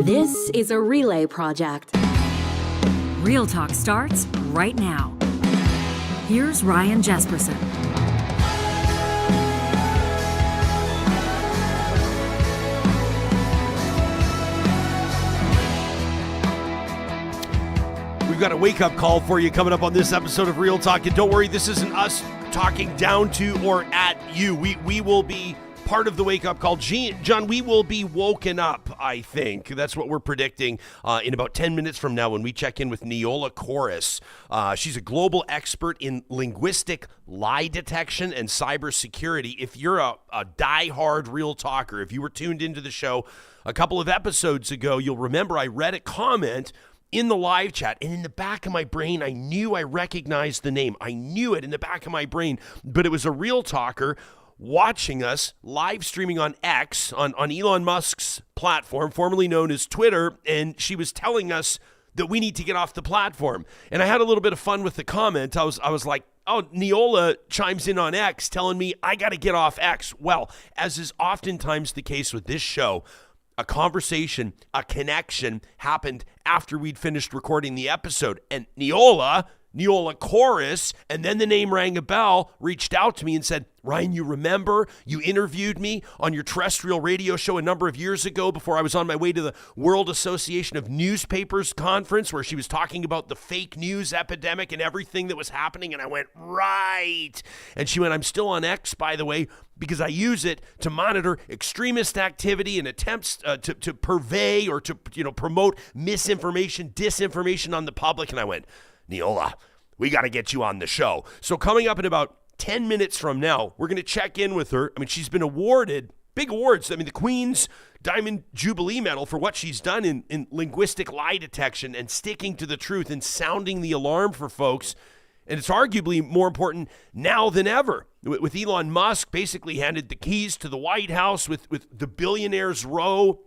This is a relay project. Real Talk starts right now. Here's Ryan Jesperson. We've got a wake-up call for you coming up on this episode of Real Talk. And don't worry, this isn't us talking down to or at you. We will be part of the wake-up call. John, we will be woken up, I think. That's what we're predicting in about 10 minutes from now when we check in with Nejolla Korris. She's a global expert in linguistic lie detection and cybersecurity. If you're a die-hard Real Talker, if you were tuned into the show a couple of episodes ago, you'll remember I read a comment in the live chat, and in the back of my brain, I knew I recognized the name. I knew it in the back of my brain, but it was a Real Talker watching us live streaming on X, on Elon Musk's platform, formerly known as Twitter, and she was telling us that we need to get off the platform. And I had a little bit of fun with the comment. I was like, oh, Nejolla chimes in on X telling me I got to get off X. Well, as is oftentimes the case with this show, a conversation, a connection happened after we'd finished recording the episode. And Nejolla Korris, and then the name rang a bell, reached out to me and said, Ryan, you remember you interviewed me on your terrestrial radio show a number of years ago before I was on my way to the World Association of Newspapers conference where she was talking about the fake news epidemic and everything that was happening. And I went, right. And she went, I'm still on X, by the way, because I use it to monitor extremist activity and attempts to purvey or to promote misinformation, disinformation on the public. And I went, Nejolla, we got to get you on the show. So coming up in about 10 minutes from now, we're going to check in with her. I mean, she's been awarded big awards. I mean, the Queen's Diamond Jubilee Medal for what she's done in linguistic lie detection and sticking to the truth and sounding the alarm for folks. And it's arguably more important now than ever. With Elon Musk basically handed the keys to the White House with the billionaires row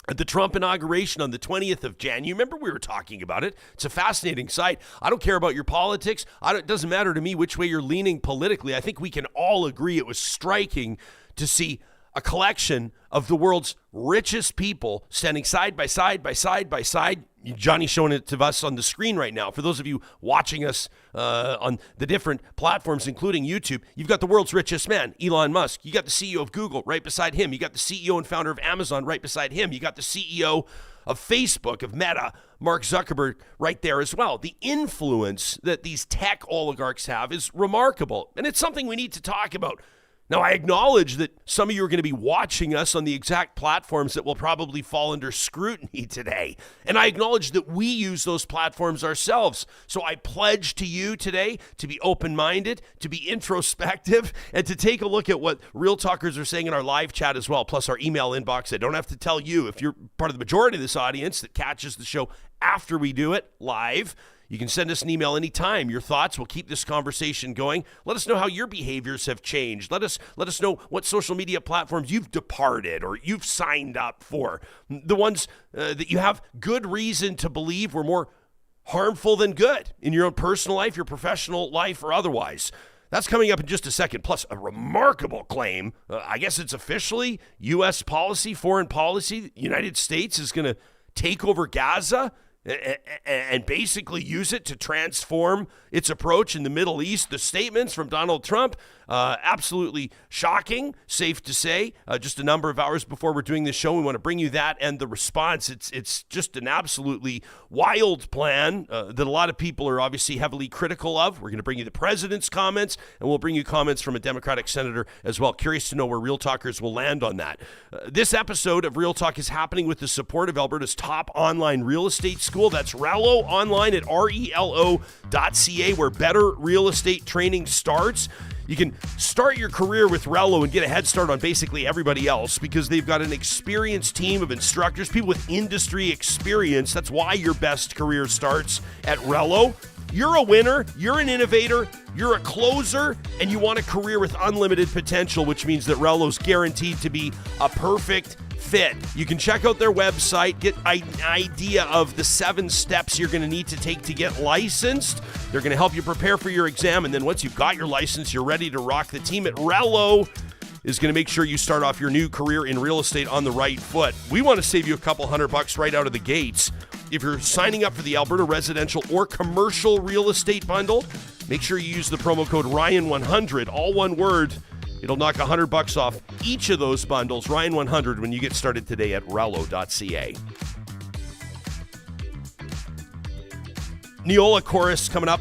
at the Trump inauguration on the 20th of January. You remember we were talking about it. It's a fascinating sight. I don't care about your politics. It doesn't matter to me which way you're leaning politically. I think we can all agree it was striking to see a collection of the world's richest people standing side by side by side by side. Johnny's showing it to us on the screen right now. For those of you watching us on the different platforms, including YouTube, you've got the world's richest man, Elon Musk. You got the CEO of Google right beside him. You got the CEO and founder of Amazon right beside him. You got the CEO of Facebook, of Meta, Mark Zuckerberg, right there as well. The influence that these tech oligarchs have is remarkable, and it's something we need to talk about. Now, I acknowledge that some of you are going to be watching us on the exact platforms that will probably fall under scrutiny today. And I acknowledge that we use those platforms ourselves. So I pledge to you today to be open-minded, to be introspective, and to take a look at what Real Talkers are saying in our live chat as well, plus our email inbox. I don't have to tell you, if you're part of the majority of this audience that catches the show after we do it live, you can send us an email anytime. Your thoughts will keep this conversation going. Let us know how your behaviors have changed. Let us know what social media platforms you've departed or you've signed up for. The ones that you have good reason to believe were more harmful than good in your own personal life, your professional life, or otherwise. That's coming up in just a second. Plus, a remarkable claim. I guess it's officially U.S. policy, foreign policy. The United States is going to take over Gaza and basically use it to transform its approach in the Middle East. The statements from Donald Trump, absolutely shocking, safe to say. Just a number of hours before we're doing this show, we want to bring you that and the response. It's just an absolutely wild plan that a lot of people are obviously heavily critical of. We're going to bring you the president's comments, and we'll bring you comments from a Democratic senator as well. Curious to know where Real Talkers will land on that. This episode of Real Talk is happening with the support of Alberta's top online real estate school. That's Relo online at relo.ca, where better real estate training starts. You can start your career with Relo and get a head start on basically everybody else because they've got an experienced team of instructors, people with industry experience. That's why your best career starts at Relo. You're a winner, you're an innovator, you're a closer, and you want a career with unlimited potential, which means that Relo's guaranteed to be a perfect fit. You can check out their website, get an idea of the 7 steps you're going to need to take to get licensed. They're going to help you prepare for your exam, and then once you've got your license, you're ready to rock. The team at Relo is going to make sure you start off your new career in real estate on the right foot. We want to save you a couple $100 right out of the gates. If you're signing up for the Alberta residential or commercial real estate bundle, make sure you use the promo code Ryan100, all one word. It'll knock $100 off each of those bundles, Ryan100, when you get started today at Rello.ca. Nejolla Korris coming up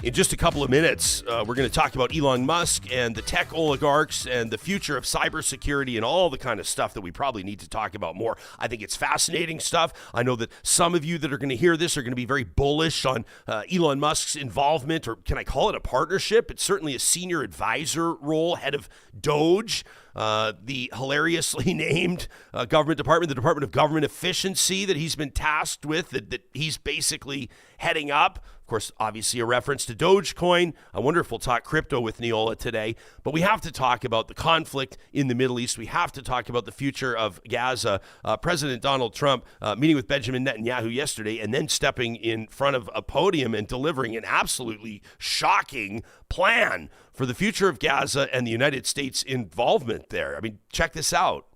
in just a couple of minutes. We're going to talk about Elon Musk and the tech oligarchs and the future of cybersecurity and all the kind of stuff that we probably need to talk about more. I think it's fascinating stuff. I know that some of you that are going to hear this are going to be very bullish on Elon Musk's involvement, or can I call it a partnership? It's certainly a senior advisor role, head of Doge, the hilariously named government department, the Department of Government Efficiency that he's been tasked with, that he's basically heading up. Of course, obviously a reference to Dogecoin. I wonder if we'll talk crypto with Nejolla today. But we have to talk about the conflict in the Middle East. We have to talk about the future of Gaza. President Donald Trump meeting with Benjamin Netanyahu yesterday and then stepping in front of a podium and delivering an absolutely shocking plan for the future of Gaza and the United States' involvement there. I mean, check this out.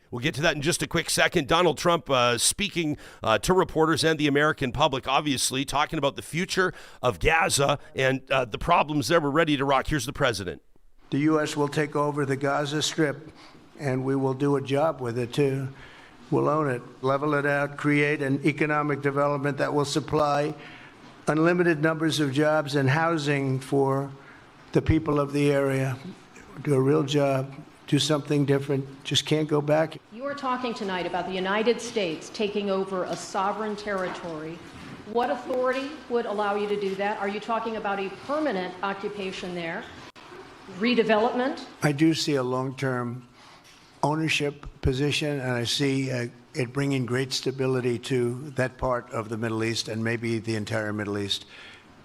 We'll get to that in just a quick second. Donald Trump speaking to reporters and the American public, obviously, talking about the future of Gaza and the problems there. We're ready to rock. Here's the president. The U.S. will take over the Gaza Strip, and we will do a job with it, too. We'll own it, level it out, create an economic development that will supply unlimited numbers of jobs and housing for the people of the area. Do a real job. Do something different. Just can't go back. You are talking tonight about the United States taking over a sovereign territory. What authority would allow you to do that? Are you talking about a permanent occupation there? Redevelopment? I do see a long-term ownership position, and I see it bringing great stability to that part of the Middle East and maybe the entire Middle East.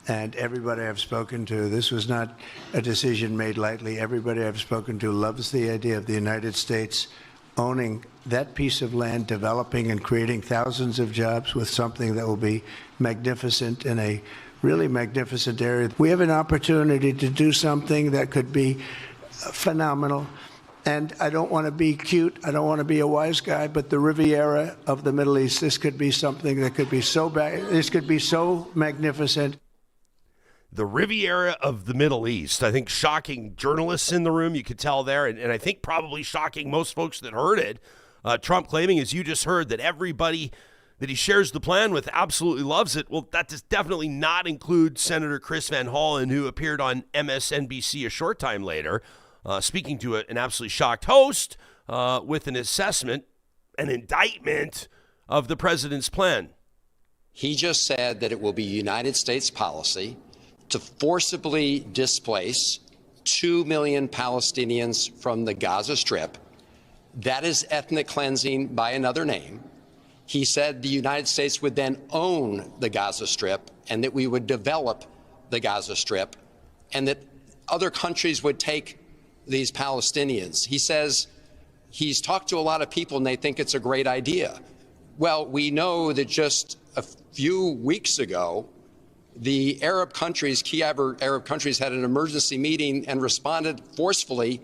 And everybody I've spoken to, this was not a decision made lightly. Everybody I've spoken to loves the idea of the United States owning that piece of land, developing and creating thousands of jobs with something that will be magnificent in a really magnificent area. We have an opportunity to do something that could be phenomenal. And I don't want to be cute. I don't want to be a wise guy, but the Riviera of the Middle East, this could be something that could be so this could be so magnificent. The Riviera of the Middle East. I think shocking journalists in the room, you could tell there, and I think probably shocking most folks that heard it. Trump claiming, as you just heard, that everybody that he shares the plan with absolutely loves it. Well, that does definitely not include Senator Chris Van Hollen, who appeared on MSNBC a short time later, speaking to an absolutely shocked host with an assessment, an indictment of the president's plan. He just said that it will be United States policy to forcibly displace 2 million Palestinians from the Gaza Strip. That is ethnic cleansing by another name. He said the United States would then own the Gaza Strip and that we would develop the Gaza Strip and that other countries would take these Palestinians. He says he's talked to a lot of people and they think it's a great idea. Well, we know that just a few weeks ago, the Arab countries, key Arab countries, had an emergency meeting and responded forcefully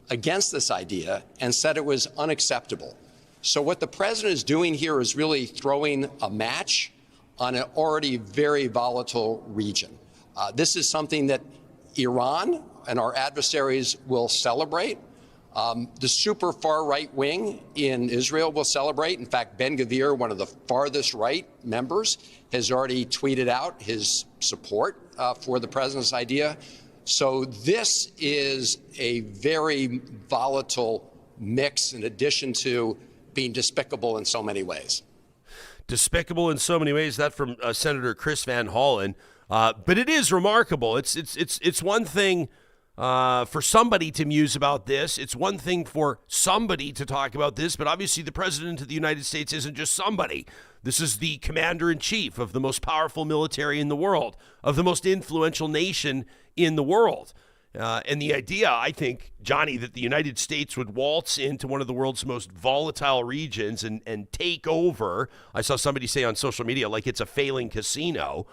against this idea and said it was unacceptable. So what the president is doing here is really throwing a match on an already very volatile region. This is something that Iran and our adversaries will celebrate. The super far right wing in Israel will celebrate. In fact, Ben-Gvir, one of the farthest right members, has already tweeted out his support for the president's idea. So this is a very volatile mix in addition to being despicable in so many ways. Despicable in so many ways, that from Senator Chris Van Hollen. But it is remarkable. It's one thing for somebody to muse about this. It's one thing for somebody to talk about this, but obviously the president of the United States isn't just somebody. This is the commander-in-chief of the most powerful military in the world, of the most influential nation in the world. And the idea, I think, Johnny, that the United States would waltz into one of the world's most volatile regions and take over, I saw somebody say on social media, like it's a failing casino.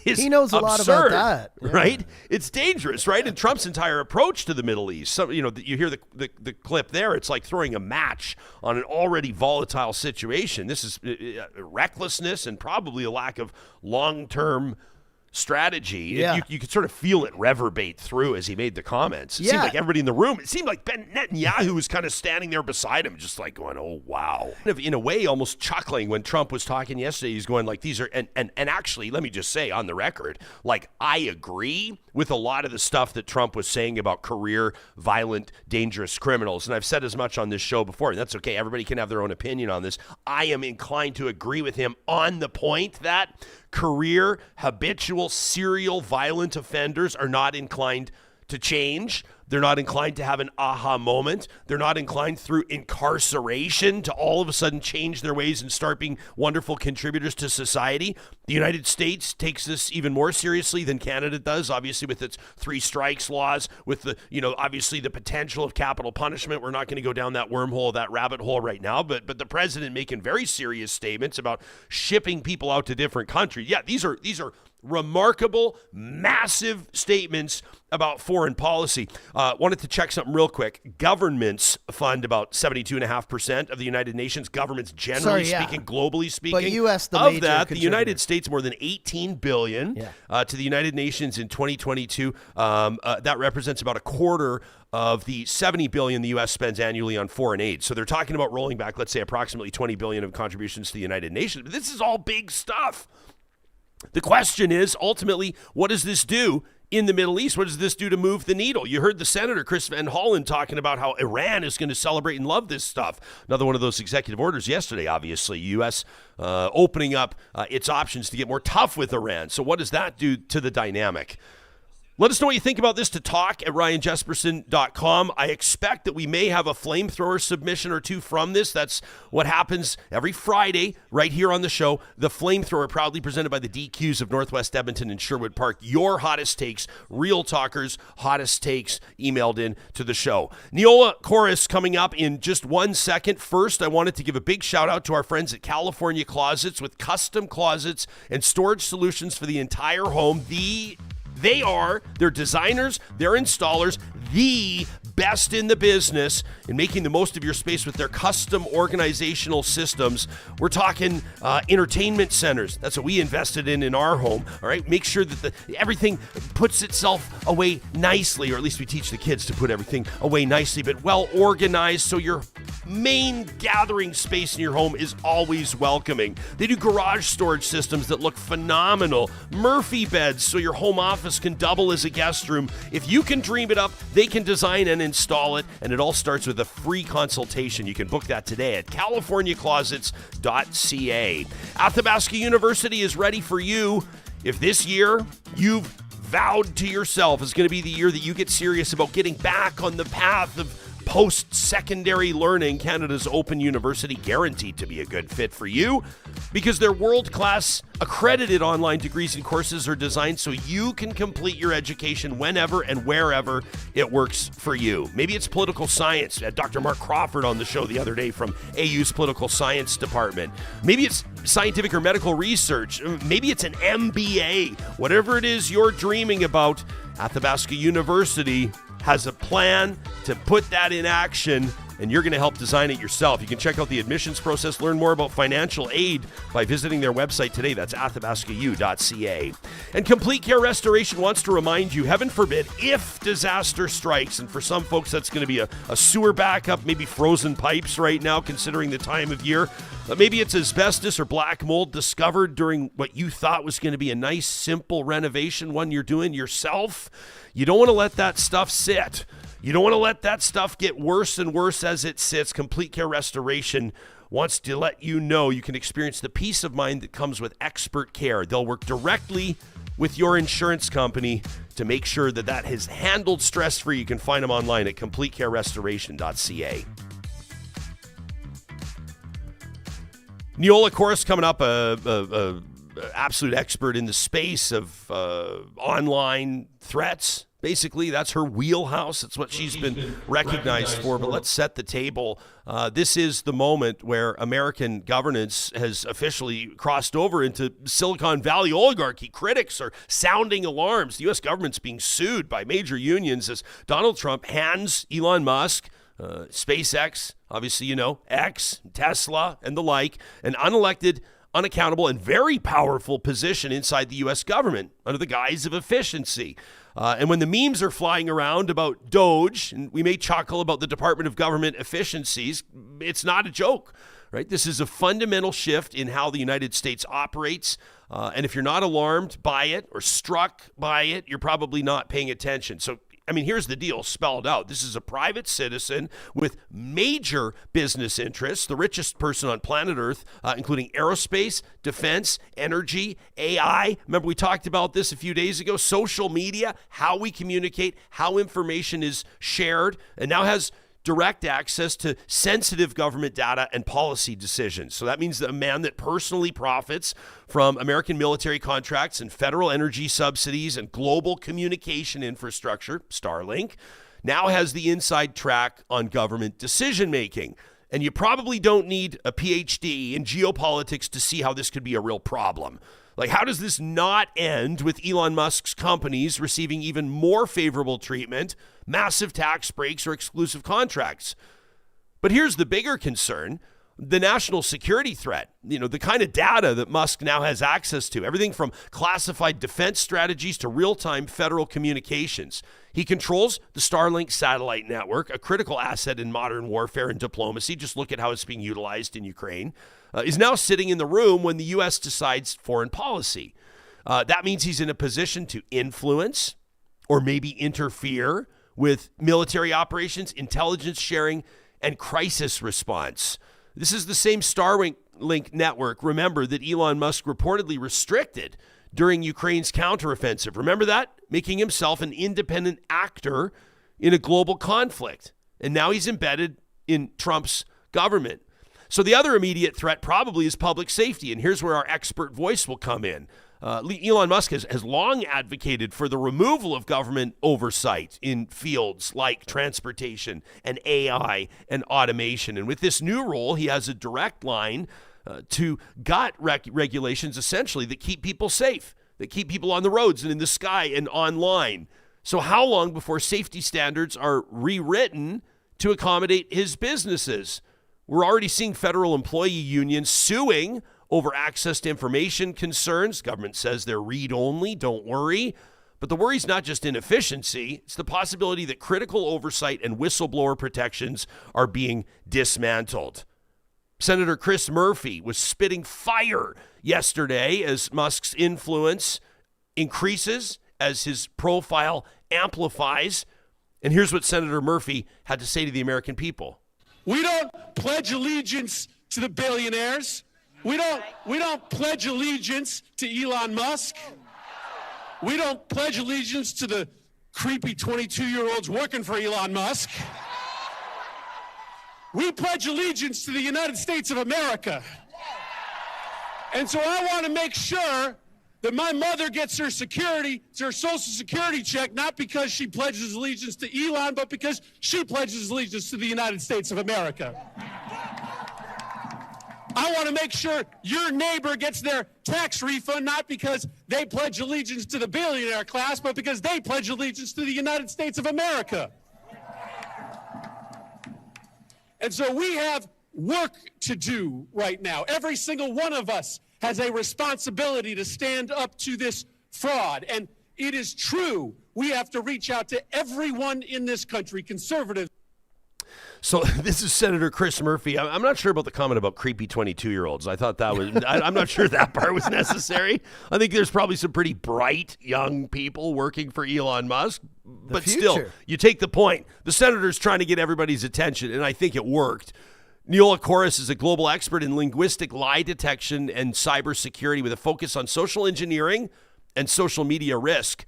He knows a lot about that. Yeah. Right? It's dangerous, right? And Trump's entire approach to the Middle East. So, you hear the clip there. It's like throwing a match on an already volatile situation. This is recklessness and probably a lack of long-term strategy. Yeah. You could sort of feel it reverberate through as he made the comments. It seemed like everybody in the room, it seemed like Ben Netanyahu was kind of standing there beside him, just like going, oh, wow. Kind of in a way, almost chuckling when Trump was talking yesterday. He's going like, these are, and actually, let me just say on the record, like, I agree with a lot of the stuff that Trump was saying about career, violent, dangerous criminals. And I've said as much on this show before, and that's okay. Everybody can have their own opinion on this. I am inclined to agree with him on the point that career, habitual, serial violent offenders are not inclined to change. They're not inclined to have an aha moment. They're not inclined through incarceration to all of a sudden change their ways and start being wonderful contributors to society. The United States takes this even more seriously than Canada does, obviously with its 3 strikes laws, with the, obviously the potential of capital punishment. We're not going to go down that wormhole, that rabbit hole right now, but the president making very serious statements about shipping people out to different countries. Yeah, these are remarkable, massive statements about foreign policy. Wanted to check something real quick. Governments fund about 72.5% of the United Nations. Governments generally speaking, globally speaking. But U.S. the of major that, the contributor. United States more than $18 billion to the United Nations in 2022. That represents about a quarter of the $70 billion the U.S. spends annually on foreign aid. So they're talking about rolling back, let's say, approximately $20 billion of contributions to the United Nations. But this is all big stuff. The question is, ultimately, what does this do in the Middle East? What does this do to move the needle? You heard the Senator, Chris Van Hollen, talking about how Iran is going to celebrate and love this stuff. Another one of those executive orders yesterday, obviously. U.S. Opening up its options to get more tough with Iran. So what does that do to the dynamic? Let us know what you think about this to talk at ryanjesperson.com. I expect that we may have a flamethrower submission or two from this. That's what happens every Friday right here on the show. The flamethrower, proudly presented by the DQs of Northwest Edmonton and Sherwood Park. Your hottest takes, Real Talkers' hottest takes emailed in to the show. Nejolla Korris coming up in just 1 second. First, I wanted to give a big shout out to our friends at California Closets with custom closets and storage solutions for the entire home. They're designers, they're installers, the best in the business in making the most of your space with their custom organizational systems. We're talking entertainment centers. That's what we invested in our home. All right, make sure that everything puts itself away nicely, or at least we teach the kids to put everything away nicely, but well organized so your main gathering space in your home is always welcoming. They do garage storage systems that look phenomenal. Murphy beds so your home office can double as a guest room. If you can dream it up, they can design and install it, and it all starts with a free consultation. You can book that today at californiaclosets.ca. Athabasca University is ready for you. If this year you've vowed to yourself is going to be the year that you get serious about getting back on the path of post-secondary learning, Canada's Open University, guaranteed to be a good fit for you because their world-class accredited online degrees and courses are designed so you can complete your education whenever and wherever it works for you. Maybe it's political science. We had Dr. Mark Crawford on the show the other day from AU's political science department. Maybe it's scientific or medical research. Maybe it's an MBA. Whatever it is you're dreaming about, Athabasca University has a plan to put that in action, and you're going to help design it yourself. You can check out the admissions process, learn more about financial aid by visiting their website today. That's athabascau.ca. And Complete Care Restoration wants to remind you, heaven forbid, if disaster strikes, and for some folks that's going to be a sewer backup, maybe frozen pipes right now, considering the time of year. Maybe it's asbestos or black mold discovered during what you thought was going to be a nice, simple renovation, one you're doing yourself. You don't want to let that stuff sit. You don't want to let that stuff get worse and worse as it sits. Complete Care Restoration wants to let you know you can experience the peace of mind that comes with expert care. They'll work directly with your insurance company to make sure that that is handled stress-free. You can find them online at completecarerestoration.ca. Nejolla Korris coming up, a absolute expert in the space of online threats, Basically, that's her wheelhouse. That's what she's been recognized for. But let's set the table. This is the moment where American governance has officially crossed over into Silicon Valley oligarchy. Critics are sounding alarms. The U.S. government's being sued by major unions as Donald Trump hands Elon Musk, SpaceX, obviously, X, Tesla, and the like, an unelected, unaccountable, and very powerful position inside the U.S. government under the guise of efficiency. And when the memes are flying around about Doge, and we may chuckle about the Department of Government efficiencies, it's not a joke, right? This is a fundamental shift in how the United States operates. And if you're not alarmed by it or struck by it, you're probably not paying attention. So, here's the deal spelled out. This is a private citizen with major business interests, the richest person on planet Earth, including aerospace, defense, energy, AI. Remember, we talked about this a few days ago. Social media, how we communicate, how information is shared, and now has direct access to sensitive government data and policy decisions. So that means that a man that personally profits from American military contracts and federal energy subsidies and global communication infrastructure, Starlink, now has the inside track on government decision-making. And you probably don't need a PhD in geopolitics to see how this could be a real problem. Like, how does this not end with Elon Musk's companies receiving even more favorable treatment, massive tax breaks, or exclusive contracts? But here's the bigger concern, the national security threat, the kind of data that Musk now has access to, everything from classified defense strategies to real-time federal communications. He controls the Starlink satellite network, a critical asset in modern warfare and diplomacy. Just look at how it's being utilized in Ukraine. Is now sitting in the room when the U.S. decides foreign policy. That means he's in a position to influence or maybe interfere with military operations, intelligence sharing, and crisis response. This is the same Starlink network, remember, that Elon Musk reportedly restricted during Ukraine's counteroffensive. Remember that? Making himself an independent actor in a global conflict. And now he's embedded in Trump's government. So the other immediate threat probably is public safety, and here's where our expert voice will come in. Elon Musk has long advocated for the removal of government oversight in fields like transportation and AI and automation. And with this new role, he has a direct line to gut regulations, essentially, that keep people safe, that keep people on the roads and in the sky and online. So how long before safety standards are rewritten to accommodate his businesses? We're already seeing federal employee unions suing over access to information concerns. Government says they're read-only, don't worry. But the worry's not just inefficiency, it's the possibility that critical oversight and whistleblower protections are being dismantled. Senator Chris Murphy was spitting fire yesterday as Musk's influence increases, as his profile amplifies. And here's what Senator Murphy had to say to the American people. We don't pledge allegiance to the billionaires. We don't pledge allegiance to Elon Musk. We don't pledge allegiance to the creepy 22-year-olds working for Elon Musk. We pledge allegiance to the United States of America. And so I want to make sure that my mother gets her Social Security check, not because she pledges allegiance to Elon, but because she pledges allegiance to the United States of America. I want to make sure your neighbor gets their tax refund, not because they pledge allegiance to the billionaire class, but because they pledge allegiance to the United States of America. And so we have work to do right now. Every single one of us has a responsibility to stand up to this fraud. And it is true, we have to reach out to everyone in this country, conservatives. So this is Senator Chris Murphy. I'm not sure about the comment about creepy 22-year-olds. I thought that was, I'm not sure that part was necessary. I think there's probably some pretty bright young people working for Elon Musk. But still, you take the point. The senator's trying to get everybody's attention, and I think it worked. Nejolla Korris is a global expert in linguistic lie detection and cybersecurity with a focus on social engineering and social media risk.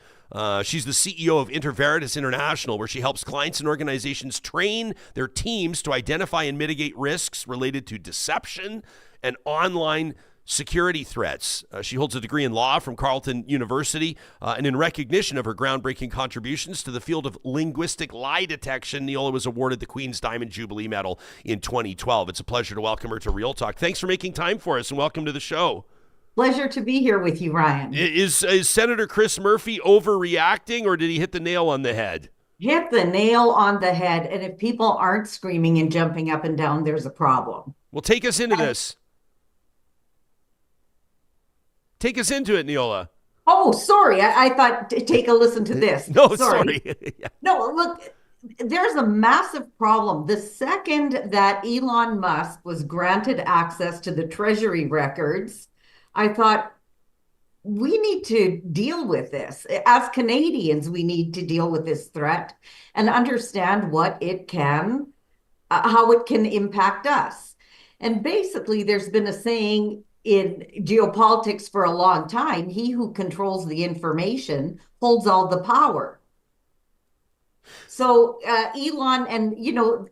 She's the CEO of Interveritas International, where she helps clients and organizations train their teams to identify and mitigate risks related to deception and online security threats. She holds a degree in law from Carleton University, and in recognition of her groundbreaking contributions to the field of linguistic lie detection, Nejolla was awarded the Queen's Diamond Jubilee Medal in 2012. It's a pleasure to welcome her to Real Talk. Thanks for making time for us, and welcome to the show. Pleasure to be here with you, Ryan. Is Senator Chris Murphy overreacting, or did he hit the nail on the head? Hit the nail on the head, and if people aren't screaming and jumping up and down, there's a problem. Well, take us into this. Take us into it, Nejolla. Oh, sorry. I thought take a listen to this. No, sorry. Yeah. No, look, there's a massive problem. The second that Elon Musk was granted access to the Treasury records, I thought, we need to deal with this. As Canadians, we need to deal with this threat and understand what it can, how it can impact us. And basically, there's been a saying in geopolitics for a long time, he who controls the information holds all the power. So Elon, and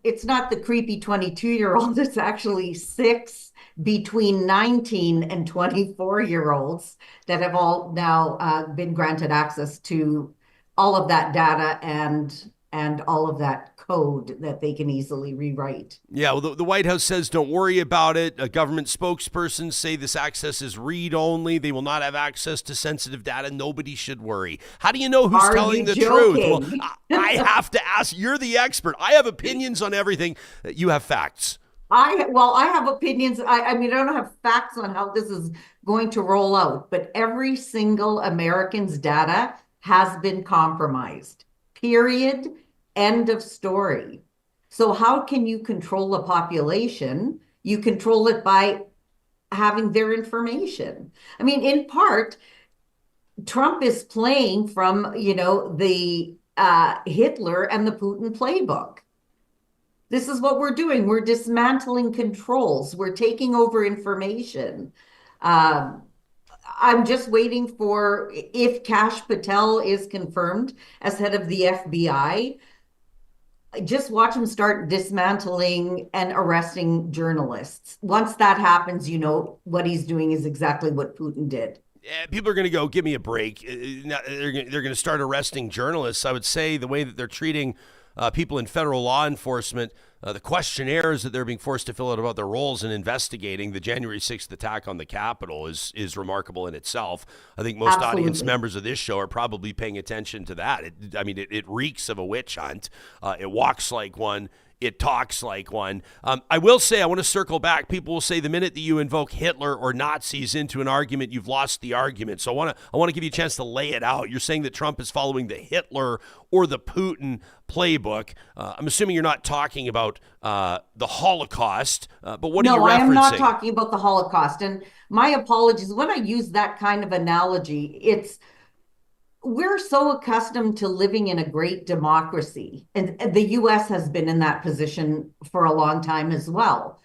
it's not the creepy 22-year-old, it's actually 6 between 19 and 24-year-olds that have all now been granted access to all of that data and all of that code that they can easily rewrite. Yeah, well, the White House says don't worry about it. A government spokesperson say this access is read-only. They will not have access to sensitive data. Nobody should worry. How do you know who's telling the truth? Well, I have to ask. You're the expert. I have opinions on everything. You have facts. I have opinions. I mean, I don't have facts on how this is going to roll out, but every single American's data has been compromised. Period. End of story. So how can you control a population? You control it by having their information. I mean, in part, Trump is playing from, the Hitler and the Putin playbook. This is what we're doing. We're dismantling controls. We're taking over information. I'm just waiting for, if Kash Patel is confirmed as head of the FBI, just watch him start dismantling and arresting journalists. Once that happens, what he's doing is exactly what Putin did. People are going to go, give me a break. They're going to start arresting journalists. I would say the way that they're treating people in federal law enforcement, the questionnaires that they're being forced to fill out about their roles in investigating the January 6th attack on the Capitol is remarkable in itself. I think most audience members of this show are probably paying attention to that. It reeks of a witch hunt. It walks like one. It talks like one. I will say, I want to circle back. People will say the minute that you invoke Hitler or Nazis into an argument, you've lost the argument. So I want to give you a chance to lay it out. You're saying that Trump is following the Hitler or the Putin playbook. I'm assuming you're not talking about the Holocaust, but what are you referencing? No, I am not talking about the Holocaust. And my apologies. When I use that kind of analogy, we're so accustomed to living in a great democracy, and the U.S. has been in that position for a long time as well.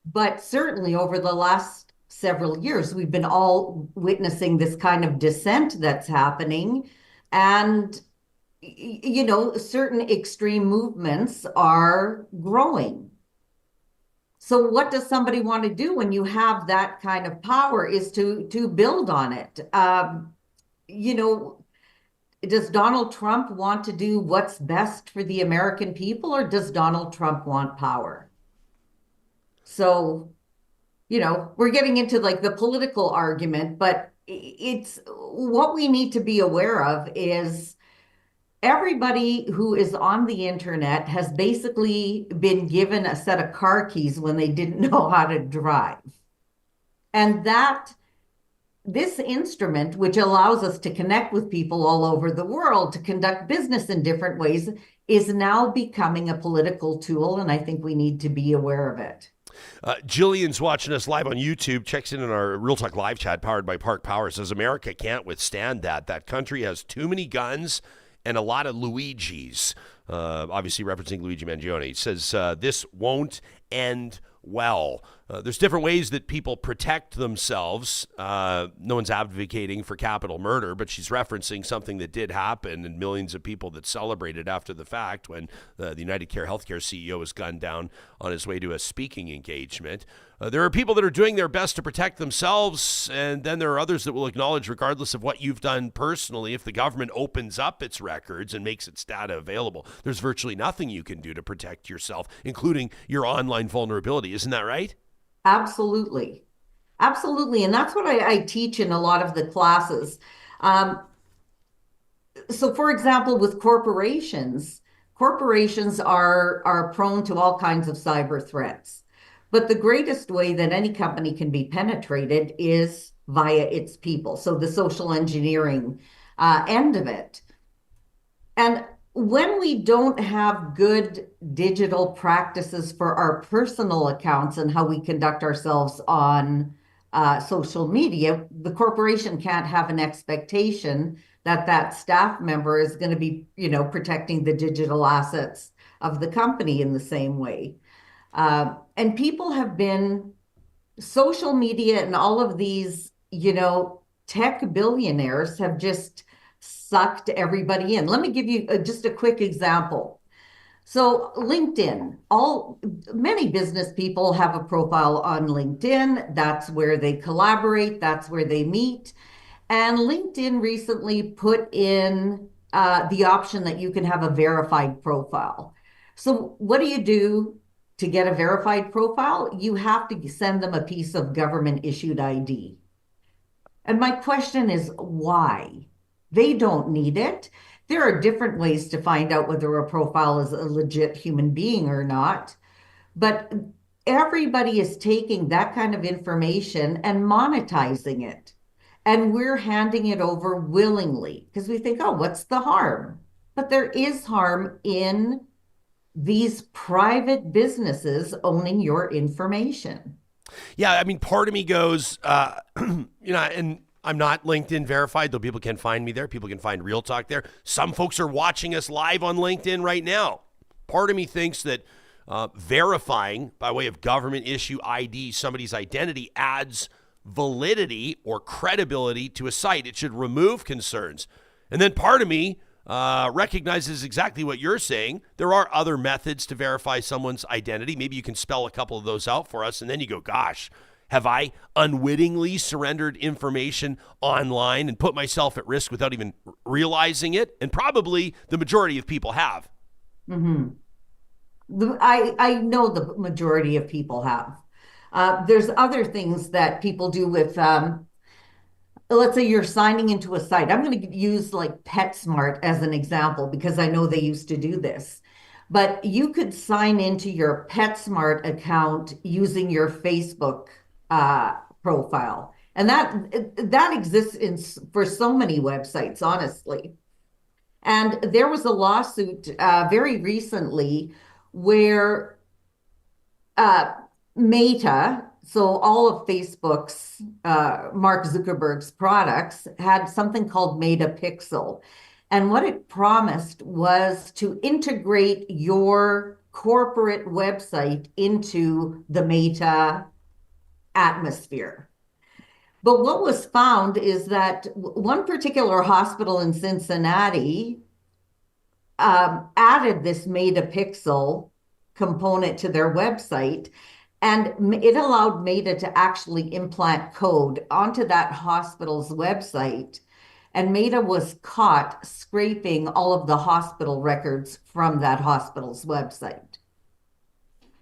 But certainly over the last several years, we've been all witnessing this kind of dissent that's happening. And, certain extreme movements are growing. So what does somebody want to do when you have that kind of power is to build on it. Does Donald Trump want to do what's best for the American people, or does Donald Trump want power? So, we're getting into like the political argument, but it's what we need to be aware of is everybody who is on the internet has basically been given a set of car keys when they didn't know how to drive. And this instrument, which allows us to connect with people all over the world, to conduct business in different ways, is now becoming a political tool, and I think we need to be aware of it. Jillian's watching us live on YouTube, checks in on our Real Talk live chat powered by Park Power, says America can't withstand that. That country has too many guns and a lot of Luigis. Obviously referencing Luigi Mangione. Says this won't end well. There's different ways that people protect themselves. No one's advocating for capital murder, but she's referencing something that did happen and millions of people that celebrated after the fact when the United Care Healthcare CEO was gunned down on his way to a speaking engagement. There are people that are doing their best to protect themselves, and then there are others that will acknowledge, regardless of what you've done personally, if the government opens up its records and makes its data available, there's virtually nothing you can do to protect yourself, including your online vulnerability. Isn't that right? Absolutely. Absolutely. And that's what I teach in a lot of the classes. So, for example, with corporations are prone to all kinds of cyber threats. But the greatest way that any company can be penetrated is via its people. So the social engineering end of it. And when we don't have good digital practices for our personal accounts and how we conduct ourselves on social media, the corporation can't have an expectation that that staff member is going to be, protecting the digital assets of the company in the same way. And people have been, social media and all of these, tech billionaires have just sucked everybody in. Let me give you just a quick example. So LinkedIn, many business people have a profile on LinkedIn. That's where they collaborate. That's where they meet. And LinkedIn recently put in the option that you can have a verified profile. So what do you do to get a verified profile? You have to send them a piece of government issued ID. And my question is, why? They don't need it. There are different ways to find out whether a profile is a legit human being or not. But everybody is taking that kind of information and monetizing it. And we're handing it over willingly because we think, oh, what's the harm? But there is harm in these private businesses owning your information. Yeah, I mean, part of me goes, and I'm not LinkedIn verified, though people can find me there. People can find Real Talk there. Some folks are watching us live on LinkedIn right now. Part of me thinks that verifying by way of government issue ID somebody's identity adds validity or credibility to a site. It should remove concerns. And then part of me recognizes exactly what you're saying. There are other methods to verify someone's identity. Maybe you can spell a couple of those out for us, and then you go, gosh, have I unwittingly surrendered information online and put myself at risk without even realizing it? And probably the majority of people have. Mm-hmm. I know the majority of people have. There's other things that people do with, let's say you're signing into a site. I'm going to use like PetSmart as an example because I know they used to do this. But you could sign into your PetSmart account using your Facebook profile. And that exists for so many websites, honestly. And there was a lawsuit very recently where Meta, so all of Facebook's, Mark Zuckerberg's products had something called Meta Pixel. And what it promised was to integrate your corporate website into the Meta atmosphere. But what was found is that one particular hospital in Cincinnati added this Meta Pixel component to their website, and it allowed Meta to actually implant code onto that hospital's website. And Meta was caught scraping all of the hospital records from that hospital's website.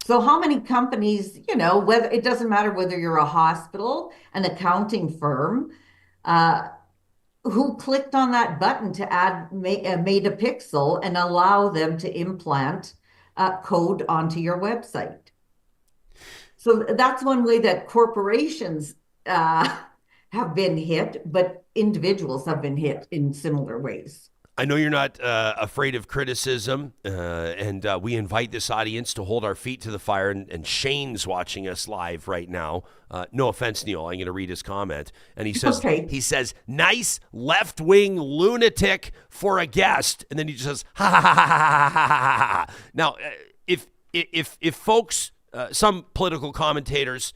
So how many companies, whether it doesn't matter whether you're a hospital, an accounting firm, who clicked on that button to add Meta Pixel and allow them to implant code onto your website. So that's one way that corporations have been hit, but individuals have been hit in similar ways. I know you're not afraid of criticism, and we invite this audience to hold our feet to the fire. And Shane's watching us live right now. No offense, Neil. I'm going to read his comment. And he says, nice left-wing lunatic for a guest. And then he just says, ha, ha, ha, ha, ha, ha. Now, if folks some political commentators,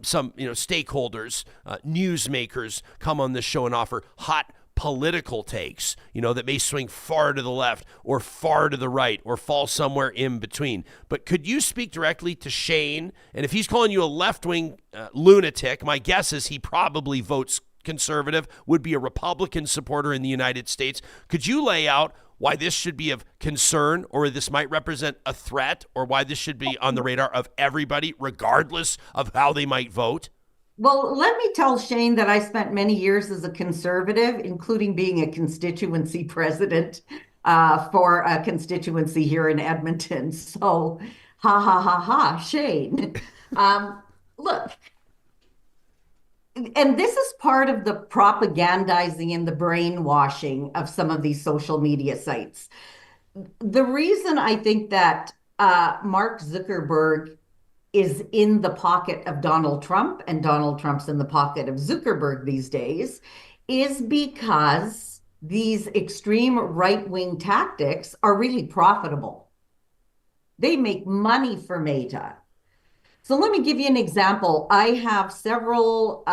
some stakeholders, newsmakers come on this show and offer hot political takes, that may swing far to the left or far to the right or fall somewhere in between. But could you speak directly to Shane? And if he's calling you a left-wing lunatic, my guess is he probably votes conservative, would be a Republican supporter in the United States. Could you lay out why this should be of concern, or this might represent a threat, or why this should be on the radar of everybody, regardless of how they might vote? Well, let me tell Shane that I spent many years as a conservative, including being a constituency president for a constituency here in Edmonton. So, ha, ha, ha, ha, Shane. Look, and this is part of the propagandizing and the brainwashing of some of these social media sites. The reason I think that Mark Zuckerberg is in the pocket of Donald Trump and Donald Trump's in the pocket of Zuckerberg these days is because these extreme right-wing tactics are really profitable. They make money for Meta. So let me give you an example. I have several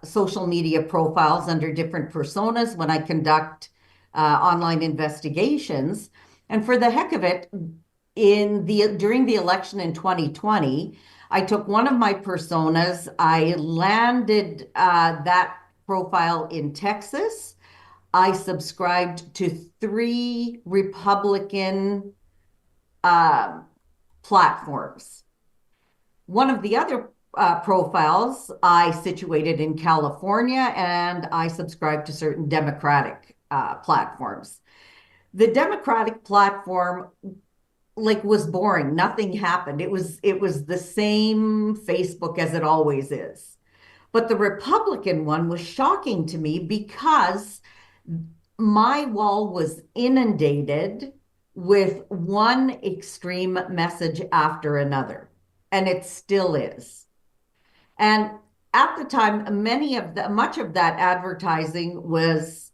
social media profiles under different personas when I conduct online investigations. And for the heck of it, during the election in 2020, I took one of my personas, I landed that profile in Texas. I subscribed to 3 Republican platforms. One of the other profiles I situated in California, and I subscribed to certain Democratic platforms. The Democratic platform was boring. Nothing happened. It was the same Facebook as it always is. But the Republican one was shocking to me because my wall was inundated with one extreme message after another, and it still is. And at the time, much of that advertising was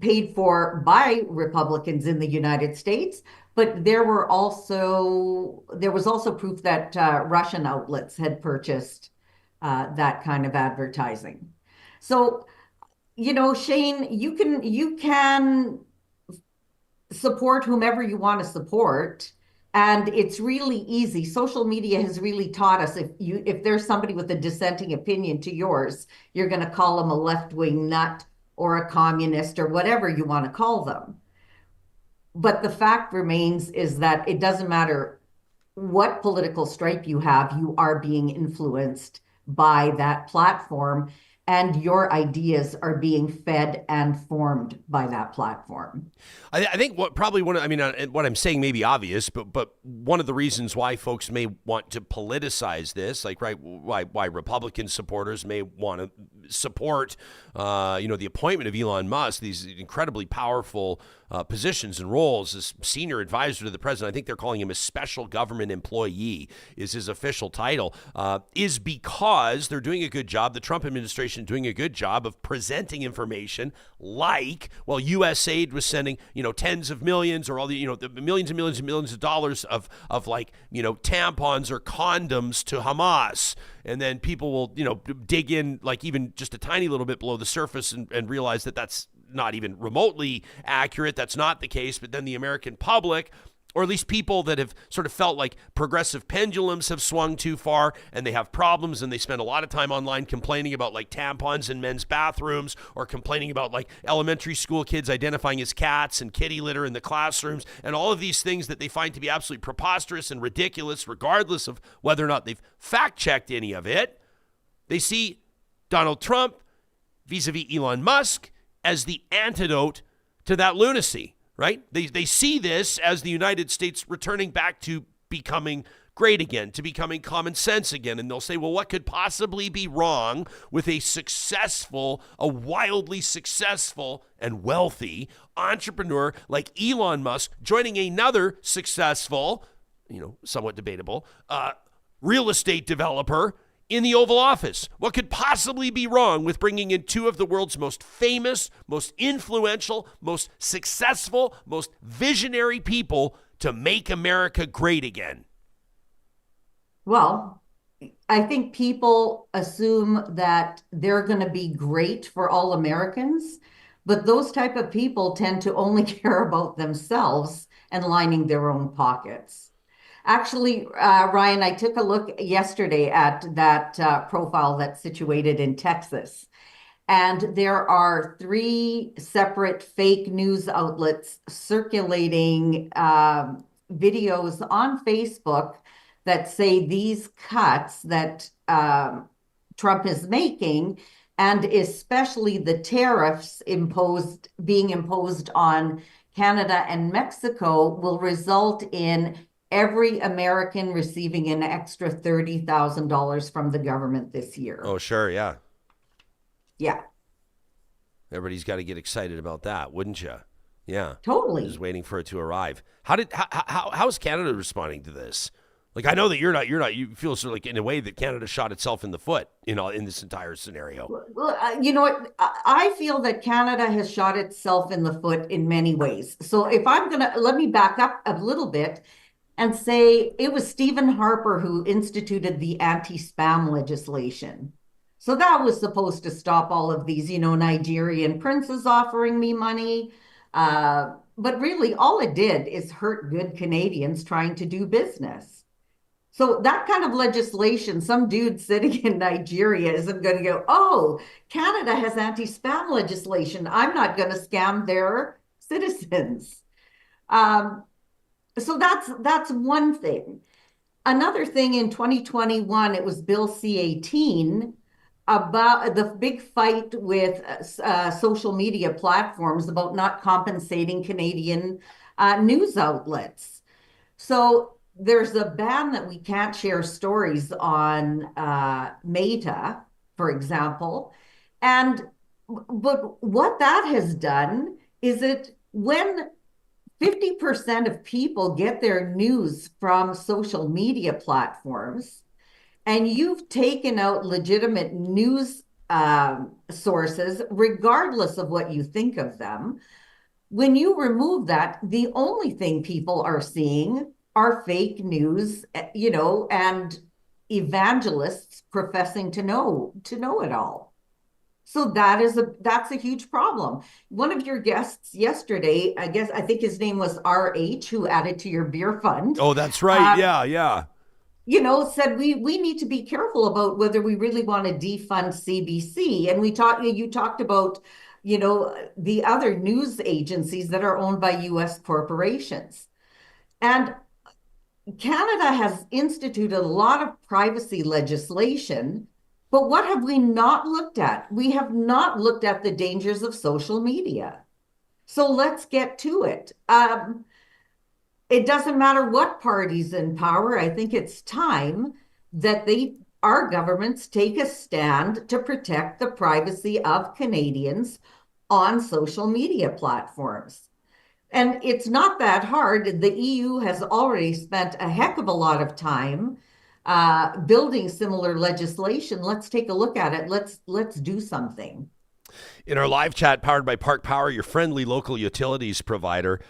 paid for by Republicans in the United States. But there was also proof that Russian outlets had purchased that kind of advertising. So, Shane, you can support whomever you want to support, and it's really easy. Social media has really taught us if there's somebody with a dissenting opinion to yours, you're going to call them a left-wing nut or a communist or whatever you want to call them. But the fact remains is that it doesn't matter what political stripe you have, you are being influenced by that platform, and your ideas are being fed and formed by that platform. I think what I'm saying may be obvious, but one of the reasons why folks may want to politicize this, why Republican supporters may want to support, the appointment of Elon Musk, these incredibly powerful positions and roles as senior advisor to the president. I think they're calling him a special government employee is his official title, is because they're doing a good job. The Trump administration doing a good job of presenting information USAID was sending, tens of millions or all the millions and millions and millions of dollars of tampons or condoms to Hamas. And then people will, dig in even just a tiny little bit below the surface and realize that that's not even remotely accurate. That's not the case. But then the American public, or at least people that have sort of felt like progressive pendulums have swung too far and they have problems and they spend a lot of time online complaining about tampons in men's bathrooms or complaining about elementary school kids identifying as cats and kitty litter in the classrooms and all of these things that they find to be absolutely preposterous and ridiculous, regardless of whether or not they've fact-checked any of it. They see Donald Trump vis-a-vis Elon Musk as the antidote to that lunacy, right? They see this as the United States returning back to becoming great again, to becoming common sense again. And they'll say, well, what could possibly be wrong with a wildly successful and wealthy entrepreneur like Elon Musk joining another successful, somewhat debatable, real estate developer in the Oval Office? What could possibly be wrong with bringing in 2 of the world's most famous, most influential, most successful, most visionary people to make America great again? Well, I think people assume that they're going to be great for all Americans, but those type of people tend to only care about themselves and lining their own pockets. Actually, Ryan, I took a look yesterday at that profile that's situated in Texas. And there are 3 separate fake news outlets circulating videos on Facebook that say these cuts that Trump is making, and especially the tariffs being imposed on Canada and Mexico, will result in every American receiving an extra $30,000 from the government this year. Oh, sure, yeah. Yeah. Everybody's got to get excited about that, wouldn't you? Yeah. Totally. Just waiting for it to arrive. How's Canada responding to this? Like, I know that you feel sort of like in a way that Canada shot itself in the foot, in this entire scenario. Well, you know what? I feel that Canada has shot itself in the foot in many ways. So if let me back up a little bit and say it was Stephen Harper who instituted the anti-spam legislation. So that was supposed to stop all of these, Nigerian princes offering me money. But really, all it did is hurt good Canadians trying to do business. So that kind of legislation, some dude sitting in Nigeria isn't going to go, oh, Canada has anti-spam legislation. I'm not going to scam their citizens. So that's one thing. Another thing, in 2021, it was Bill C-18, about the big fight with social media platforms about not compensating Canadian news outlets. So there's a ban that we can't share stories on Meta, for example. But what that has done is when 50% of people get their news from social media platforms, and you've taken out legitimate news sources, regardless of what you think of them, when you remove that, the only thing people are seeing are fake news, and evangelists professing to know it all. So that's a huge problem. One of your guests yesterday, I think his name was RH, who added to your beer fund. Oh, that's right. Yeah. Said we need to be careful about whether we really want to defund CBC. And you talked about, the other news agencies that are owned by US corporations. And Canada has instituted a lot of privacy legislation, but what have we not looked at? We have not looked at the dangers of social media. So let's get to it. It doesn't matter what party's in power. I think it's time that our governments take a stand to protect the privacy of Canadians on social media platforms. And it's not that hard. The EU has already spent a heck of a lot of time building similar legislation. Let's take a look at it. Let's do something. In our live chat powered by Park Power, your friendly local utilities provider,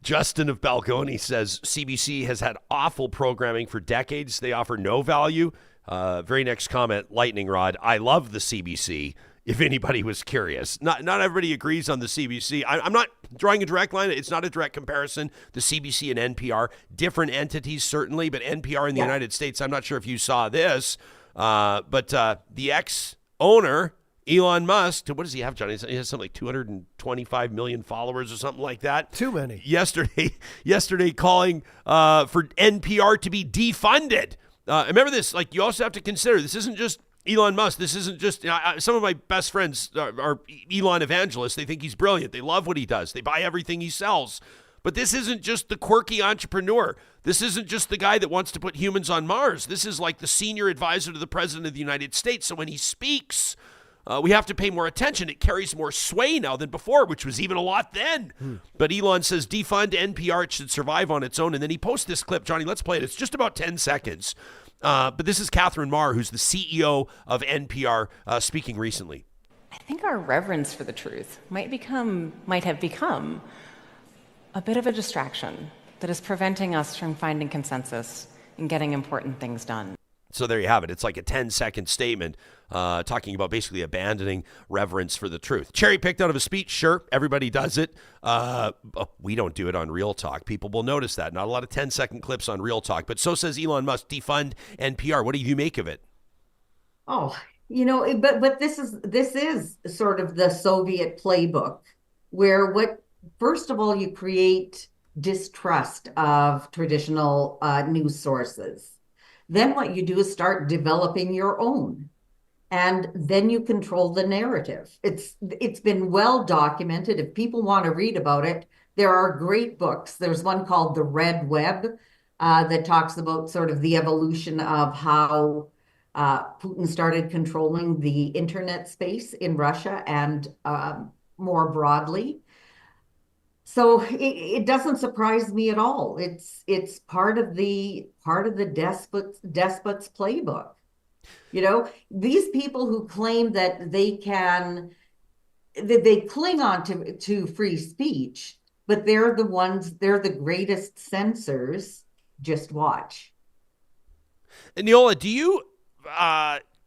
Justin of Balgoni says CBC has had awful programming for decades. They offer no value. Very next comment, lightning rod. I love the CBC. If anybody was curious, not everybody agrees on the CBC. I'm not drawing a direct line. It's not a direct comparison. The CBC and NPR, different entities certainly, but NPR in the United States. I'm not sure if you saw this, but the ex-owner, Elon Musk, what does he have, Johnny? He has something like 225 million followers or something like that. Too many. Yesterday calling for NPR to be defunded. Remember this, you also have to consider, this isn't just Elon Musk. This isn't just, some of my best friends are Elon evangelists. They think he's brilliant. They love what he does. They buy everything he sells. But this isn't just the quirky entrepreneur. This isn't just the guy that wants to put humans on Mars. This is like the senior advisor to the president of the United States. So when he speaks, we have to pay more attention. It carries more sway now than before, which was even a lot then. But Elon says defund NPR. It should survive on its own. And then he posts this clip. Johnny, let's play it. It's just about 10 seconds. But this is Catherine Marr, who's the CEO of NPR, speaking recently. I think our reverence for the truth might have become a bit of a distraction that is preventing us from finding consensus in getting important things done. So there you have it. It's like a 10-second statement talking about basically abandoning reverence for the truth. Cherry picked out of a speech, sure. Everybody does it. We don't do it on Real Talk. People will notice that. Not a lot of 10-second clips on Real Talk. But so says Elon Musk, defund NPR. What do you make of it? Oh, but this is sort of the Soviet playbook, where first of all, you create distrust of traditional news sources. Then what you do is start developing your own, and then you control the narrative. It's been well documented. If people want to read about it, there are great books. There's one called The Red Web that talks about sort of the evolution of how Putin started controlling the internet space in Russia and more broadly. So it doesn't surprise me at all. It's part of the despot's playbook. These people who claim that they cling on to free speech, but they're the greatest censors. Just watch. Nejolla, do you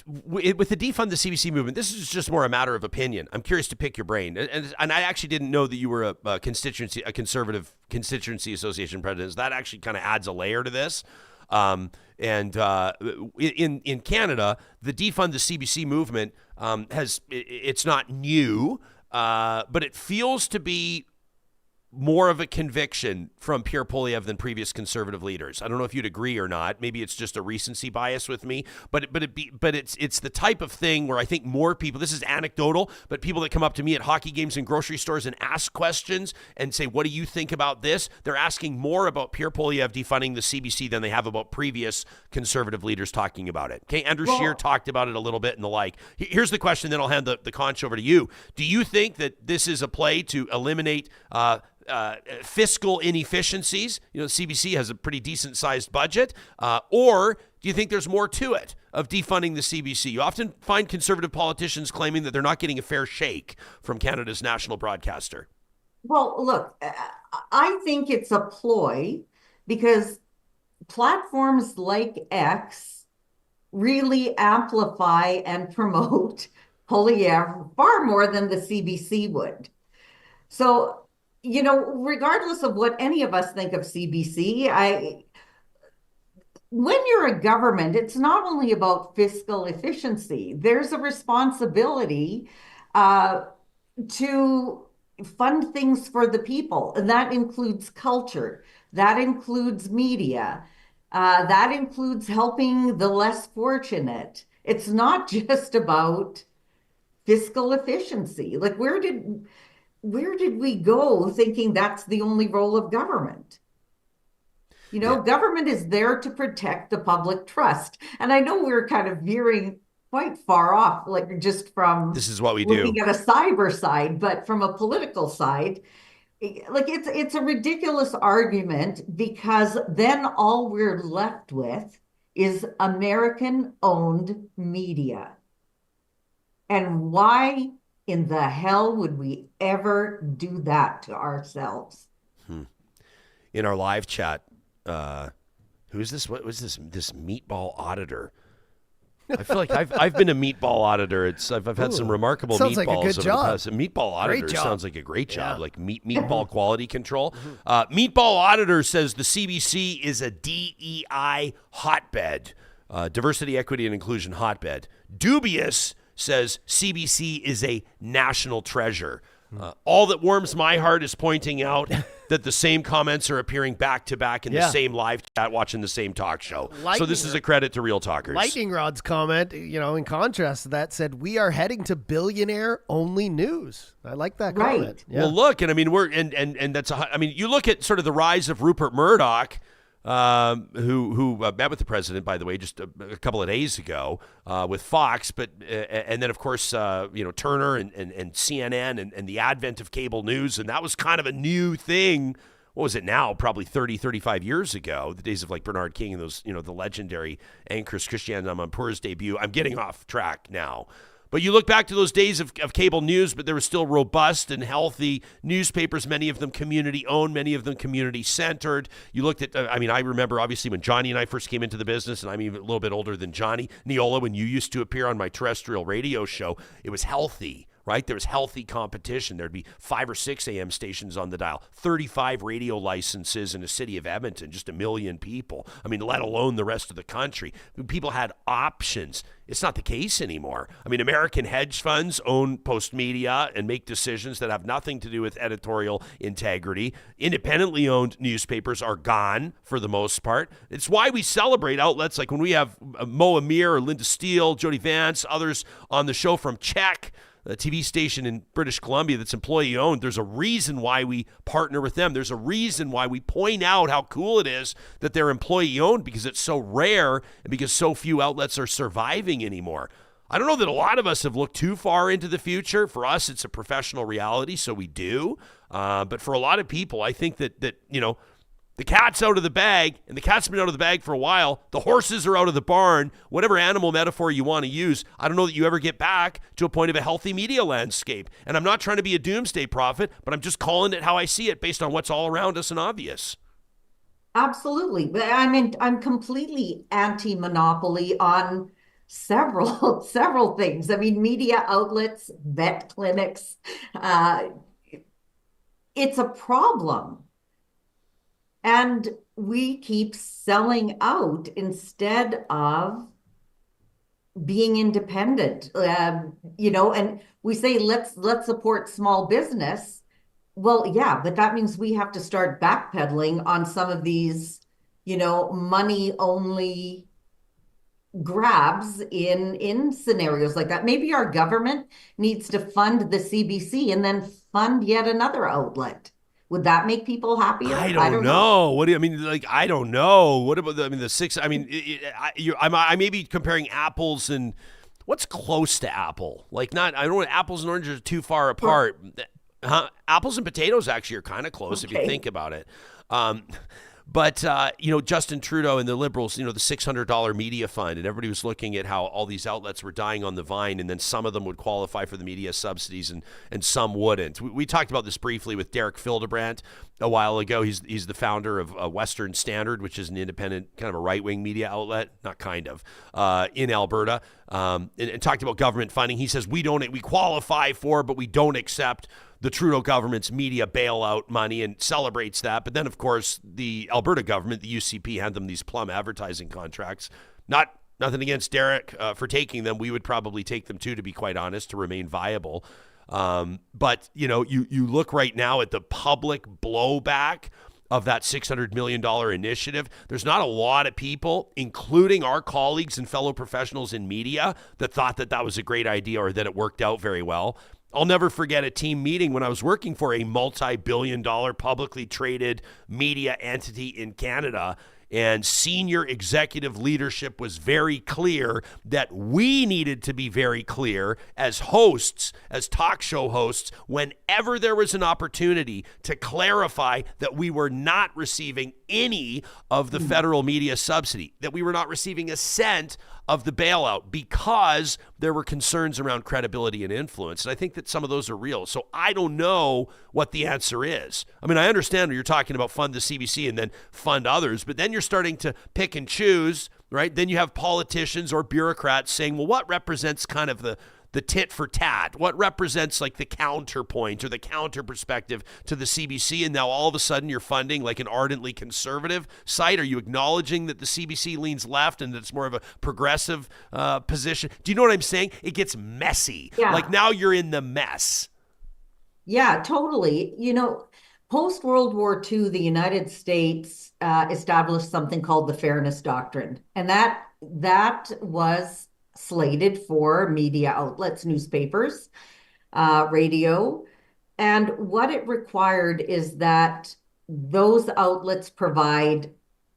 with the defund the CBC movement, this is just more a matter of opinion. I'm curious to pick your brain. And I actually didn't know that you were a conservative constituency association president. So that actually kind of adds a layer to this. In Canada, the defund the CBC movement it's not new, but it feels to be more of a conviction from Pierre Poilievre than previous conservative leaders. I don't know if you'd agree or not. Maybe it's just a recency bias with me, but it's the type of thing where I think more people, this is anecdotal, but people that come up to me at hockey games and grocery stores and ask questions and say, what do you think about this? They're asking more about Pierre Poilievre defunding the CBC than they have about previous conservative leaders talking about it. Okay, Andrew Scheer talked about it a little bit and the like. Here's the question, then I'll hand the conch over to you. Do you think that this is a play to eliminate fiscal inefficiencies? CBC has a pretty decent sized budget, or do you think there's more to it of defunding the CBC? You often find conservative politicians claiming that they're not getting a fair shake from Canada's national broadcaster. Well, look, I think it's a ploy because platforms like X really amplify and promote Poilievre far more than the CBC would. So, regardless of what any of us think of CBC, when you're a government, it's not only about fiscal efficiency. There's a responsibility to fund things for the people, and that includes culture, that includes media, that includes helping the less fortunate. It's not just about fiscal efficiency. Like, where did we go thinking that's the only role of government? Government is there to protect the public trust. And I know we're kind of veering quite far off, like just from this is what we looking at a cyber side, but from a political side, like it's a ridiculous argument, because then all we're left with is American-owned media. And why in the hell would we ever do that to ourselves? In our live chat, who's this? What was this meatball auditor? I feel like I've been a meatball auditor. I've had some remarkable sounds meatballs like a good over job. the past. A meatball auditor sounds like a great job, like meatball quality control. Meatball auditor says the CBC is a DEI hotbed, diversity, equity, and inclusion hotbed. Dubious says CBC is a national treasure. All that warms my heart is pointing out that the same comments are appearing back to back in the same live chat, watching the same talk show. So this is a credit to Real Talkers. Lightning Rod's comment, in contrast to that, said, "We are heading to billionaire-only news." I like that comment. Yeah. Well, look, and I mean, that's you look at sort of the rise of Rupert Murdoch, who met with the president, by the way, just a couple of days ago with Fox, but and then of course Turner and CNN and the advent of cable news, and that was kind of a new thing. What was it now? Probably 30, 35 years ago, the days of like Bernard King and those, the legendary anchors, Christiane Amanpour's debut. I'm getting off track now. But you look back to those days of cable news, but there were still robust and healthy newspapers, many of them community-owned, many of them community-centered. You looked at, I remember obviously when Johnny and I first came into the business, and I'm even a little bit older than Johnny, Nejolla, when you used to appear on my terrestrial radio show, it was healthy. Right? There was healthy competition. There'd be 5 or 6 AM stations on the dial, 35 radio licenses in the city of Edmonton, just 1 million people. Let alone the rest of the country. People had options. It's not the case anymore. American hedge funds own Post Media and make decisions that have nothing to do with editorial integrity. Independently owned newspapers are gone for the most part. It's why we celebrate outlets like when we have Mo Amir or Linda Steele, Jody Vance, others on the show from Czech, a TV station in British Columbia that's employee-owned. There's a reason why we partner with them. There's a reason why we point out how cool it is that they're employee-owned, because it's so rare and because so few outlets are surviving anymore. I don't know that a lot of us have looked too far into the future. For us, it's a professional reality, so we do. But for a lot of people, I think that the cat's out of the bag, and the cat's been out of the bag for a while. The horses are out of the barn. Whatever animal metaphor you want to use, I don't know that you ever get back to a point of a healthy media landscape. And I'm not trying to be a doomsday prophet, but I'm just calling it how I see it based on what's all around us and obvious. Absolutely. But I'm completely anti-monopoly on several things. Media outlets, vet clinics, it's a problem. And we keep selling out instead of being independent, and we say, let's support small business. Well, yeah, but that means we have to start backpedaling on some of these, money only grabs in scenarios like that. Maybe our government needs to fund the CBC and then fund yet another outlet. Would that make people happier? I don't know. What do you, I don't know. What about the 6? I may be comparing apples and what's close to apple. I don't know. Apples and oranges are too far apart. Apples and potatoes actually are kind of close if you think about it. But, Justin Trudeau and the Liberals, the $600 media fund, and everybody was looking at how all these outlets were dying on the vine, and then some of them would qualify for the media subsidies and some wouldn't. We talked about this briefly with Derek Fildebrandt a while ago. He's the founder of Western Standard, which is an independent kind of a right-wing media outlet, not kind of, in Alberta, and talked about government funding. He says we qualify for, but we don't accept the Trudeau government's media bailout money, and celebrates that. But then, of course, the Alberta government, the UCP, had them these plum advertising contracts. Nothing against Derek for taking them. We would probably take them too, to be quite honest, to remain viable. But, you look right now at the public blowback of that $600 million initiative. There's not a lot of people, including our colleagues and fellow professionals in media, that thought that was a great idea or that it worked out very well. I'll never forget a team meeting when I was working for a multi-billion-dollar publicly traded media entity in Canada, and senior executive leadership was very clear that we needed to be very clear as hosts, as talk show hosts, whenever there was an opportunity to clarify that we were not receiving any of the federal media subsidy, that we were not receiving a cent of the bailout, because there were concerns around credibility and influence. And I think that some of those are real. So I don't know what the answer is. I understand when you're talking about fund the CBC and then fund others, but then you're starting to pick and choose, right? Then you have politicians or bureaucrats saying, well, what represents kind of the tit for tat? What represents the counterpoint or the counter perspective to the CBC? And now all of a sudden you're funding an ardently conservative site. Are you acknowledging that the CBC leans left and that it's more of a progressive position? Do you know what I'm saying? It gets messy. Yeah. Now you're in the mess. Yeah, totally. Post-World War II, the United States established something called the Fairness Doctrine. And that was slated for media outlets, newspapers, radio. And what it required is that those outlets provide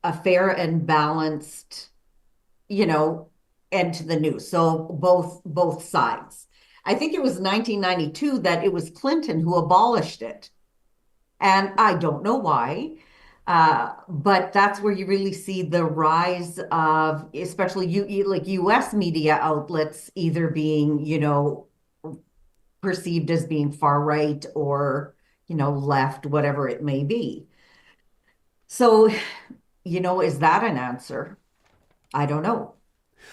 a fair and balanced, end to the news. So both sides. I think it was 1992 that it was Clinton who abolished it. And I don't know why. But that's where you really see the rise of, especially like U.S. media outlets either being, perceived as being far right or, left, whatever it may be. So, is that an answer? I don't know.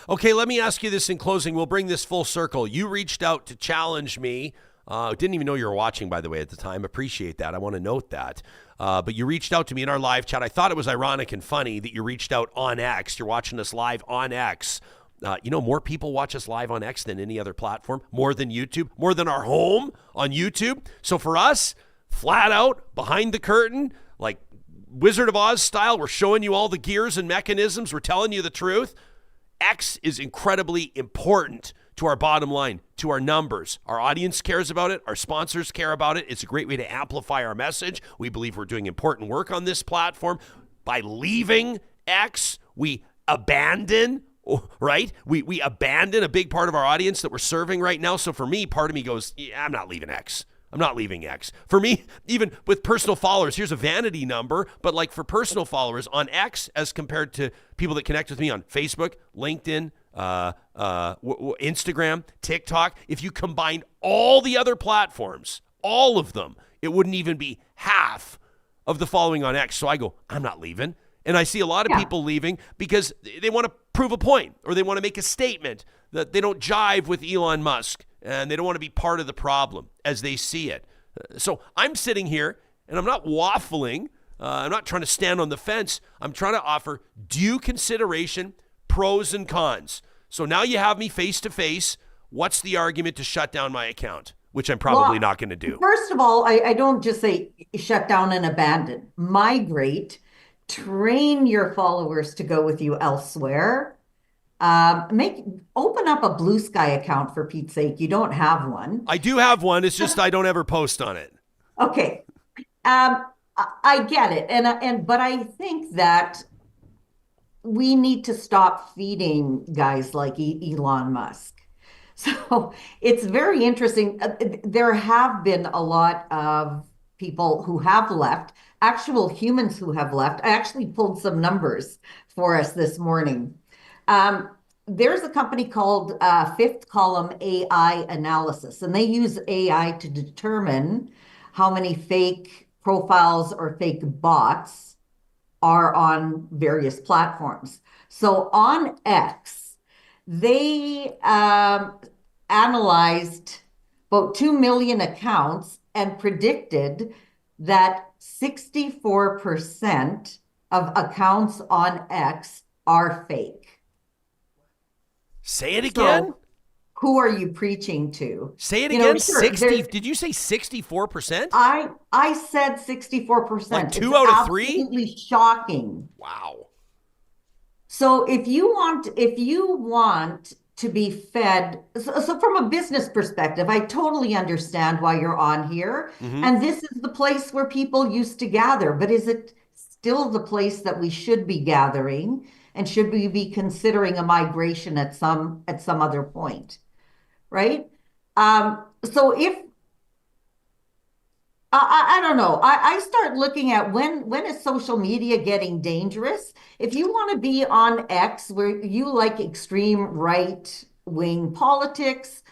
Okay, let me ask you this in closing. We'll bring this full circle. You reached out to challenge me. Didn't even know you were watching, by the way, at the time. Appreciate that. I want to note that. But you reached out to me in our live chat. I thought it was ironic and funny that you reached out on X. You're watching us live on X. More people watch us live on X than any other platform, more than YouTube, more than our home on YouTube. So for us, flat out, behind the curtain, like Wizard of Oz style, we're showing you all the gears and mechanisms. We're telling you the truth. X is incredibly important to our bottom line, to our numbers. Our audience cares about it. Our sponsors care about it. It's a great way to amplify our message. We believe we're doing important work on this platform. By leaving X, we abandon, right? We abandon a big part of our audience that we're serving right now. So for me, part of me goes, yeah, I'm not leaving X. I'm not leaving X. For me, even with personal followers, here's a vanity number, but like for personal followers on X as compared to people that connect with me on Facebook, LinkedIn, Instagram, TikTok, if you combine all the other platforms, all of them, it wouldn't even be half of the following on X. So I go, I'm not leaving. And I see a lot of people leaving because they want to prove a point or they want to make a statement that they don't jive with Elon Musk and they don't want to be part of the problem as they see it. So I'm sitting here and I'm not waffling. I'm not trying to stand on the fence. I'm trying to offer due consideration, pros and cons. So now you have me face to face. What's the argument to shut down my account? Which I'm probably not going to do. First of all, I don't just say shut down and abandon. Migrate, train your followers to go with you elsewhere. Open up a Blue Sky account for Pete's sake. You don't have one. I do have one. It's just I don't ever post on it. Okay. I get it. But I think that we need to stop feeding guys like Elon Musk. So it's very interesting. There have been a lot of people who have left, actual humans who have left. I actually pulled some numbers for us this morning. There's a company called Fifth Column AI Analysis, and they use AI to determine how many fake profiles or fake bots are on various platforms. So on X, they analyzed about 2 million accounts and predicted that 64% of accounts on X are fake. Say it again. So, who are you preaching to? Say it again. 60. Did you say 64%? I said 64%. Like 2 out of 3? Absolutely shocking. Wow. So if you want to be fed, so from a business perspective, I totally understand why you're on here. Mm-hmm. And this is the place where people used to gather, but is it still the place that we should be gathering? And should we be considering a migration at some other point, right? So if I don't know, I start looking at when is social media getting dangerous? If you want to be on X where you like extreme right-wing politics,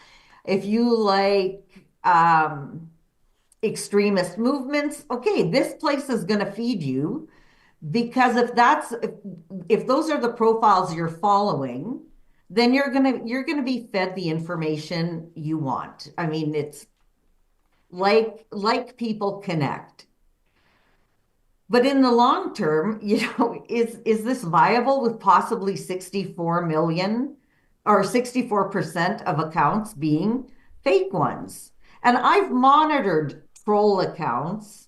if you like extremist movements, okay, this place is going to feed you. Because if those are the profiles you're following, then you're gonna be fed the information you want. I mean, it's like people connect. But in the long term, is this viable with possibly 64 million or 64% of accounts being fake ones? And I've monitored troll accounts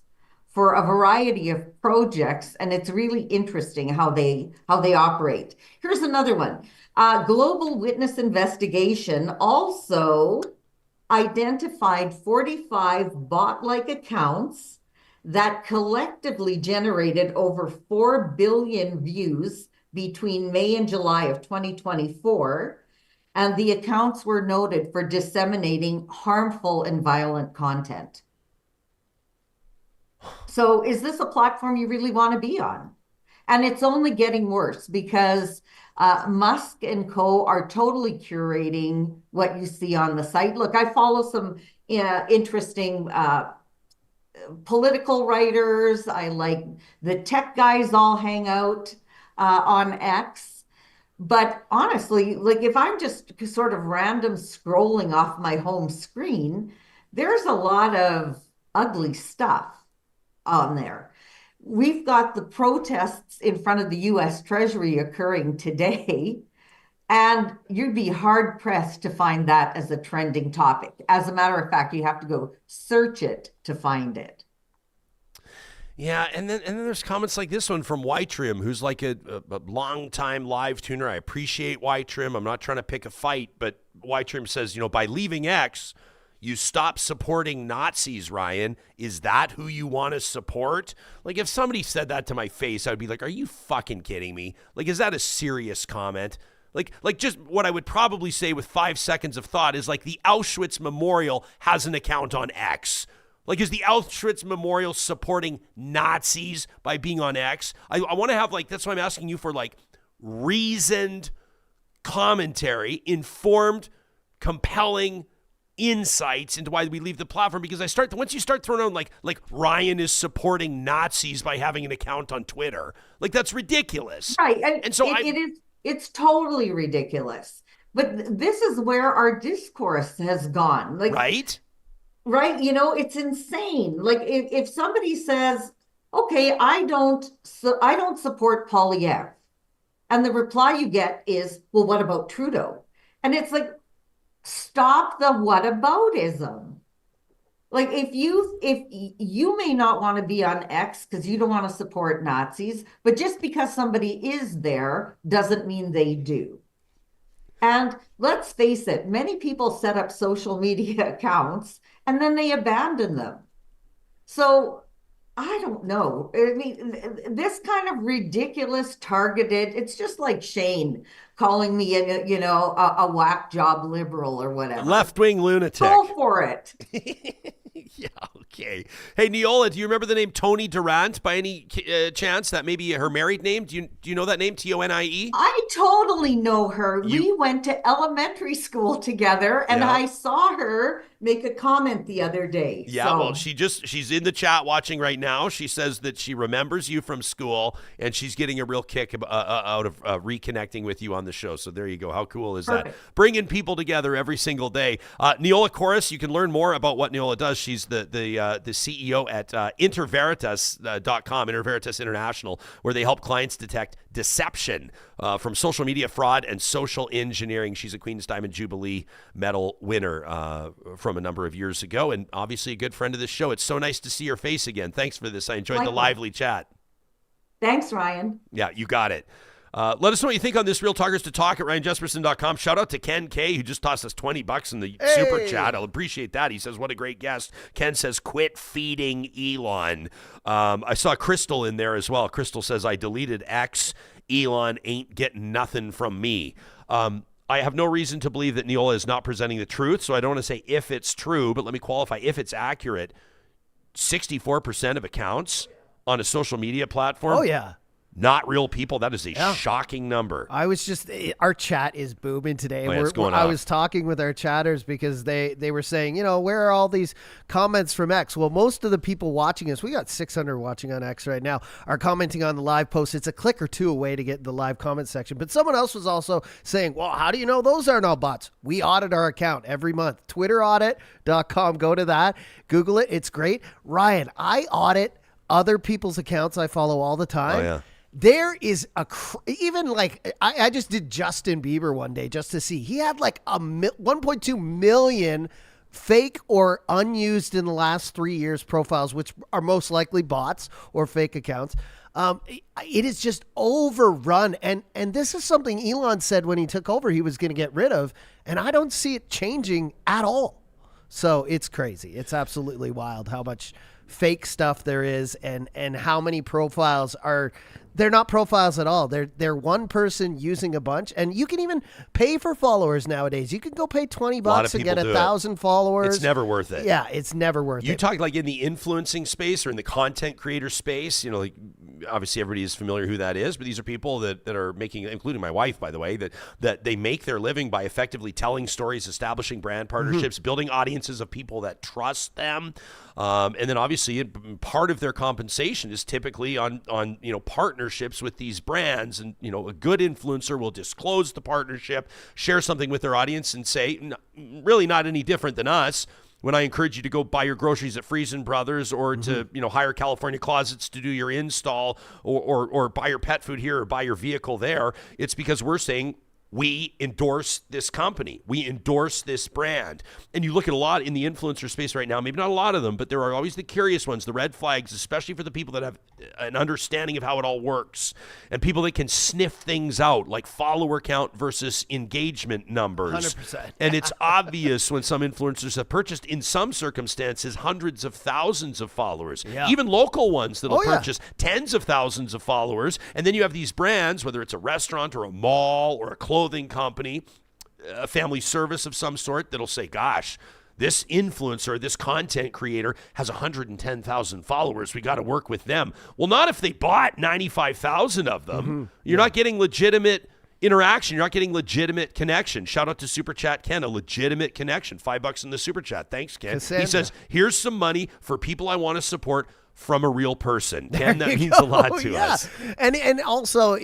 for a variety of projects, and it's really interesting how they operate. Here's another one. Global Witness Investigation also identified 45 bot-like accounts that collectively generated over 4 billion views between May and July of 2024, and the accounts were noted for disseminating harmful and violent content. So is this a platform you really want to be on? And it's only getting worse because Musk and co are totally curating what you see on the site. Look, I follow some interesting political writers. I like the tech guys all hang out on X. But honestly, like if I'm just sort of random scrolling off my home screen, there's a lot of ugly stuff on there. We've got the protests in front of the US Treasury occurring today, and you'd be hard pressed to find that as a trending topic. As a matter of fact, you have to go search it to find it. Yeah, and then there's comments like this one from Ytrim, who's like a long-time live tuner. I appreciate Ytrim. I'm not trying to pick a fight, but Ytrim says, by leaving X, you stop supporting Nazis, Ryan. Is that who you want to support? Like, if somebody said that to my face, I'd be like, are you fucking kidding me? Like, is that a serious comment? Like just what I would probably say with 5 seconds of thought is like the Auschwitz Memorial has an account on X. Like, is the Auschwitz Memorial supporting Nazis by being on X? I want to have, like, that's why I'm asking you for, like, reasoned commentary, informed, compelling insights into why we leave the platform, because once you start throwing out like Ryan is supporting Nazis by having an account on Twitter, like that's ridiculous. Right. And so it's totally ridiculous. But this is where our discourse has gone. Like, right? Right. It's insane. Like if somebody says, okay, I don't support Polyev. And the reply you get is, well, what about Trudeau? And it's like, stop the whataboutism. Like if you may not want to be on X because you don't want to support Nazis, but just because somebody is there doesn't mean they do. And let's face it, many people set up social media accounts and then they abandon them. So I don't know. I mean, this kind of ridiculous targeted, it's just like Shane calling me a whack job liberal or whatever. Left-wing lunatic. Go for it. Yeah, okay. Hey, Nejolla, do you remember the name Tony Durant by any chance? That may be her married name. Do you know that name, Tonie? I totally know her. We went to elementary school together, and I saw her make a comment the other day. Yeah, well, she's in the chat watching right now. She says that she remembers you from school, and she's getting a real kick out of reconnecting with you on the show. So there you go. How cool is that? Bringing people together every single day. Nejolla Korris, you can learn more about what Nejolla does. She's the CEO at interveritas.com, Interveritas International, where they help clients detect deception from social media fraud and social engineering. She's a Queen's Diamond Jubilee Medal winner from a number of years ago, and obviously a good friend of this show. It's so nice to see your face again. Thanks for this. I enjoyed the lively chat. Thanks, Ryan. Yeah, you got it. Let us know what you think on this. Real Talkers to Talk at RyanJesperson.com. Shout out to Ken K, who just tossed us $20 in the super chat. I'll appreciate that. He says, what a great guest. Ken says, quit feeding Elon. I saw Crystal in there as well. Crystal says, I deleted X. Elon ain't getting nothing from me. I have no reason to believe that Nejolla is not presenting the truth, so I don't want to say if it's true, but let me qualify if it's accurate. 64% of accounts on a social media platform. Oh, yeah. Not real people. That is a shocking number. Our chat is booming today. I was talking with our chatters because they were saying, where are all these comments from X? Well, most of the people watching us, we got 600 watching on X right now, are commenting on the live post. It's a click or two away to get in the live comment section. But someone else was also saying, well, how do you know those aren't all bots? We audit our account every month. TwitterAudit.com. Go to that. Google it. It's great. Ryan, I audit other people's accounts I follow all the time. Oh, yeah. There is I just did Justin Bieber one day just to see. He had like 1.2 million fake or unused in the last 3 years profiles, which are most likely bots or fake accounts. It is just overrun. And this is something Elon said when he took over he was going to get rid of. And I don't see it changing at all. So it's crazy. It's absolutely wild how much fake stuff there is and how many profiles are They're not profiles at all. They're one person using a bunch, and you can even pay for followers nowadays. You can go pay $20 and get 1,000 followers. It's never worth it. Yeah, it's never worth it. You talk like in the influencing space or in the content creator space, like obviously everybody is familiar who that is, but these are people that are making, including my wife, by the way, that they make their living by effectively telling stories, establishing brand partnerships, building audiences of people that trust them. And then obviously part of their compensation is typically on partnerships with these brands. And, a good influencer will disclose the partnership, share something with their audience and say, really not any different than us. When I encourage you to go buy your groceries at Friesen Brothers or to, hire California Closets to do your install or buy your pet food here or buy your vehicle there, it's because we're saying, we endorse this company. We endorse this brand. And you look at a lot in the influencer space right now, maybe not a lot of them, but there are always the curious ones, the red flags, especially for the people that have an understanding of how it all works and people that can sniff things out, like follower count versus engagement numbers. 100%. And it's obvious when some influencers have purchased, in some circumstances, hundreds of thousands of followers, even local ones that'll purchase tens of thousands of followers. And then you have these brands, whether it's a restaurant or a mall or a clothing company, a family service of some sort, that'll say, gosh, this influencer, this content creator has 110,000 followers. We got to work with them. Well, not if they bought 95,000 of them. You're not getting legitimate interaction. You're not getting legitimate connection. Shout out to Super Chat Ken, a legitimate connection. $5 in the Super Chat. Thanks, Ken. Cassandra. He says, here's some money for people I want to support from a real person. Ken, that means a lot to us. And also,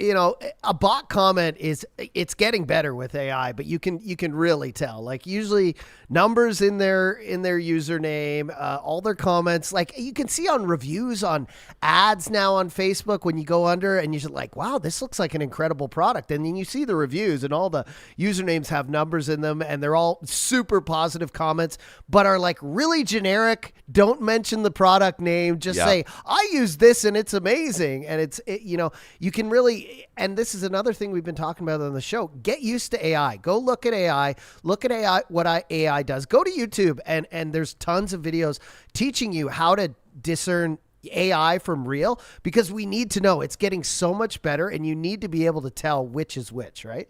a bot comment it's getting better with AI, but you can really tell. Like usually numbers in their username, all their comments, like you can see on reviews on ads now on Facebook when you go under and you're like, wow, this looks like an incredible product. And then you see the reviews and all the usernames have numbers in them and they're all super positive comments, but are like really generic. Don't mention the product name. Just say, I use this and it's amazing. And you can really, and this is another thing we've been talking about on the show, get used to AI. Go look at AI, what AI does. Go to YouTube and there's tons of videos teaching you how to discern AI from real, because we need to know it's getting so much better and you need to be able to tell which is which, right?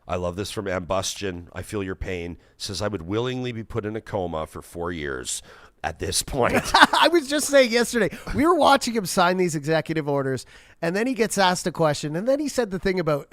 I love this from Ambustion. I feel your pain. Says, I would willingly be put in a coma for 4 years at this point. I was just saying yesterday, we were watching him sign these executive orders, and then he gets asked a question, and then he said the thing about,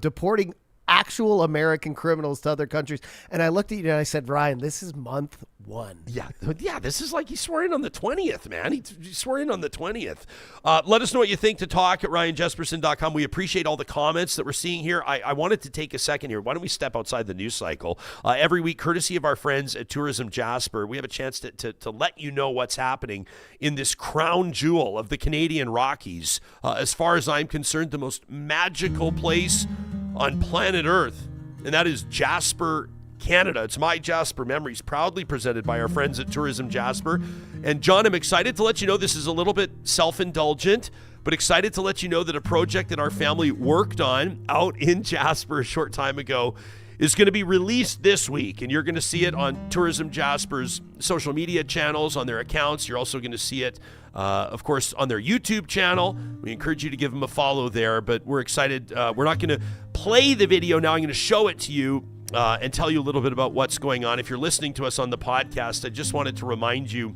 deporting actual American criminals to other countries. And I looked at you and I said, Ryan, this is month 1. Yeah, this is like he swore in on the 20th, man. He swore in on the 20th. Let us know what you think to talk at ryanjesperson.com. We appreciate all the comments that we're seeing here. I wanted to take a second here. Why don't we step outside the news cycle? Every week, courtesy of our friends at Tourism Jasper, we have a chance to let you know what's happening in this crown jewel of the Canadian Rockies. As far as I'm concerned, the most magical place on planet Earth, and that is Jasper, Canada. It's My Jasper Memories, proudly presented by our friends at Tourism Jasper. And John, I'm excited to let you know this is a little bit self-indulgent, but excited to let you know that a project that our family worked on out in Jasper a short time ago is going to be released this week, and you're going to see it on Tourism Jasper's social media channels, on their accounts. You're also going to see it, of course, on their YouTube channel. We encourage you to give them a follow there, but we're excited. We're not going to play the video now. I'm going to show it to you and tell you a little bit about what's going on. If you're listening to us on the podcast, I just wanted to remind you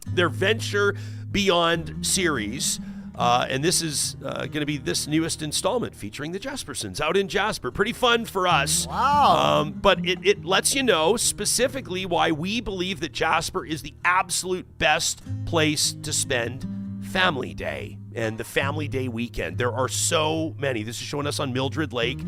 their Venture Beyond series. And this is going to be this newest installment featuring the Jaspersons out in Jasper. Pretty fun for us. Wow. But it lets you know specifically why we believe that Jasper is the absolute best place to spend Family Day and the Family Day weekend. There are so many. This is showing us on Mildred Lake.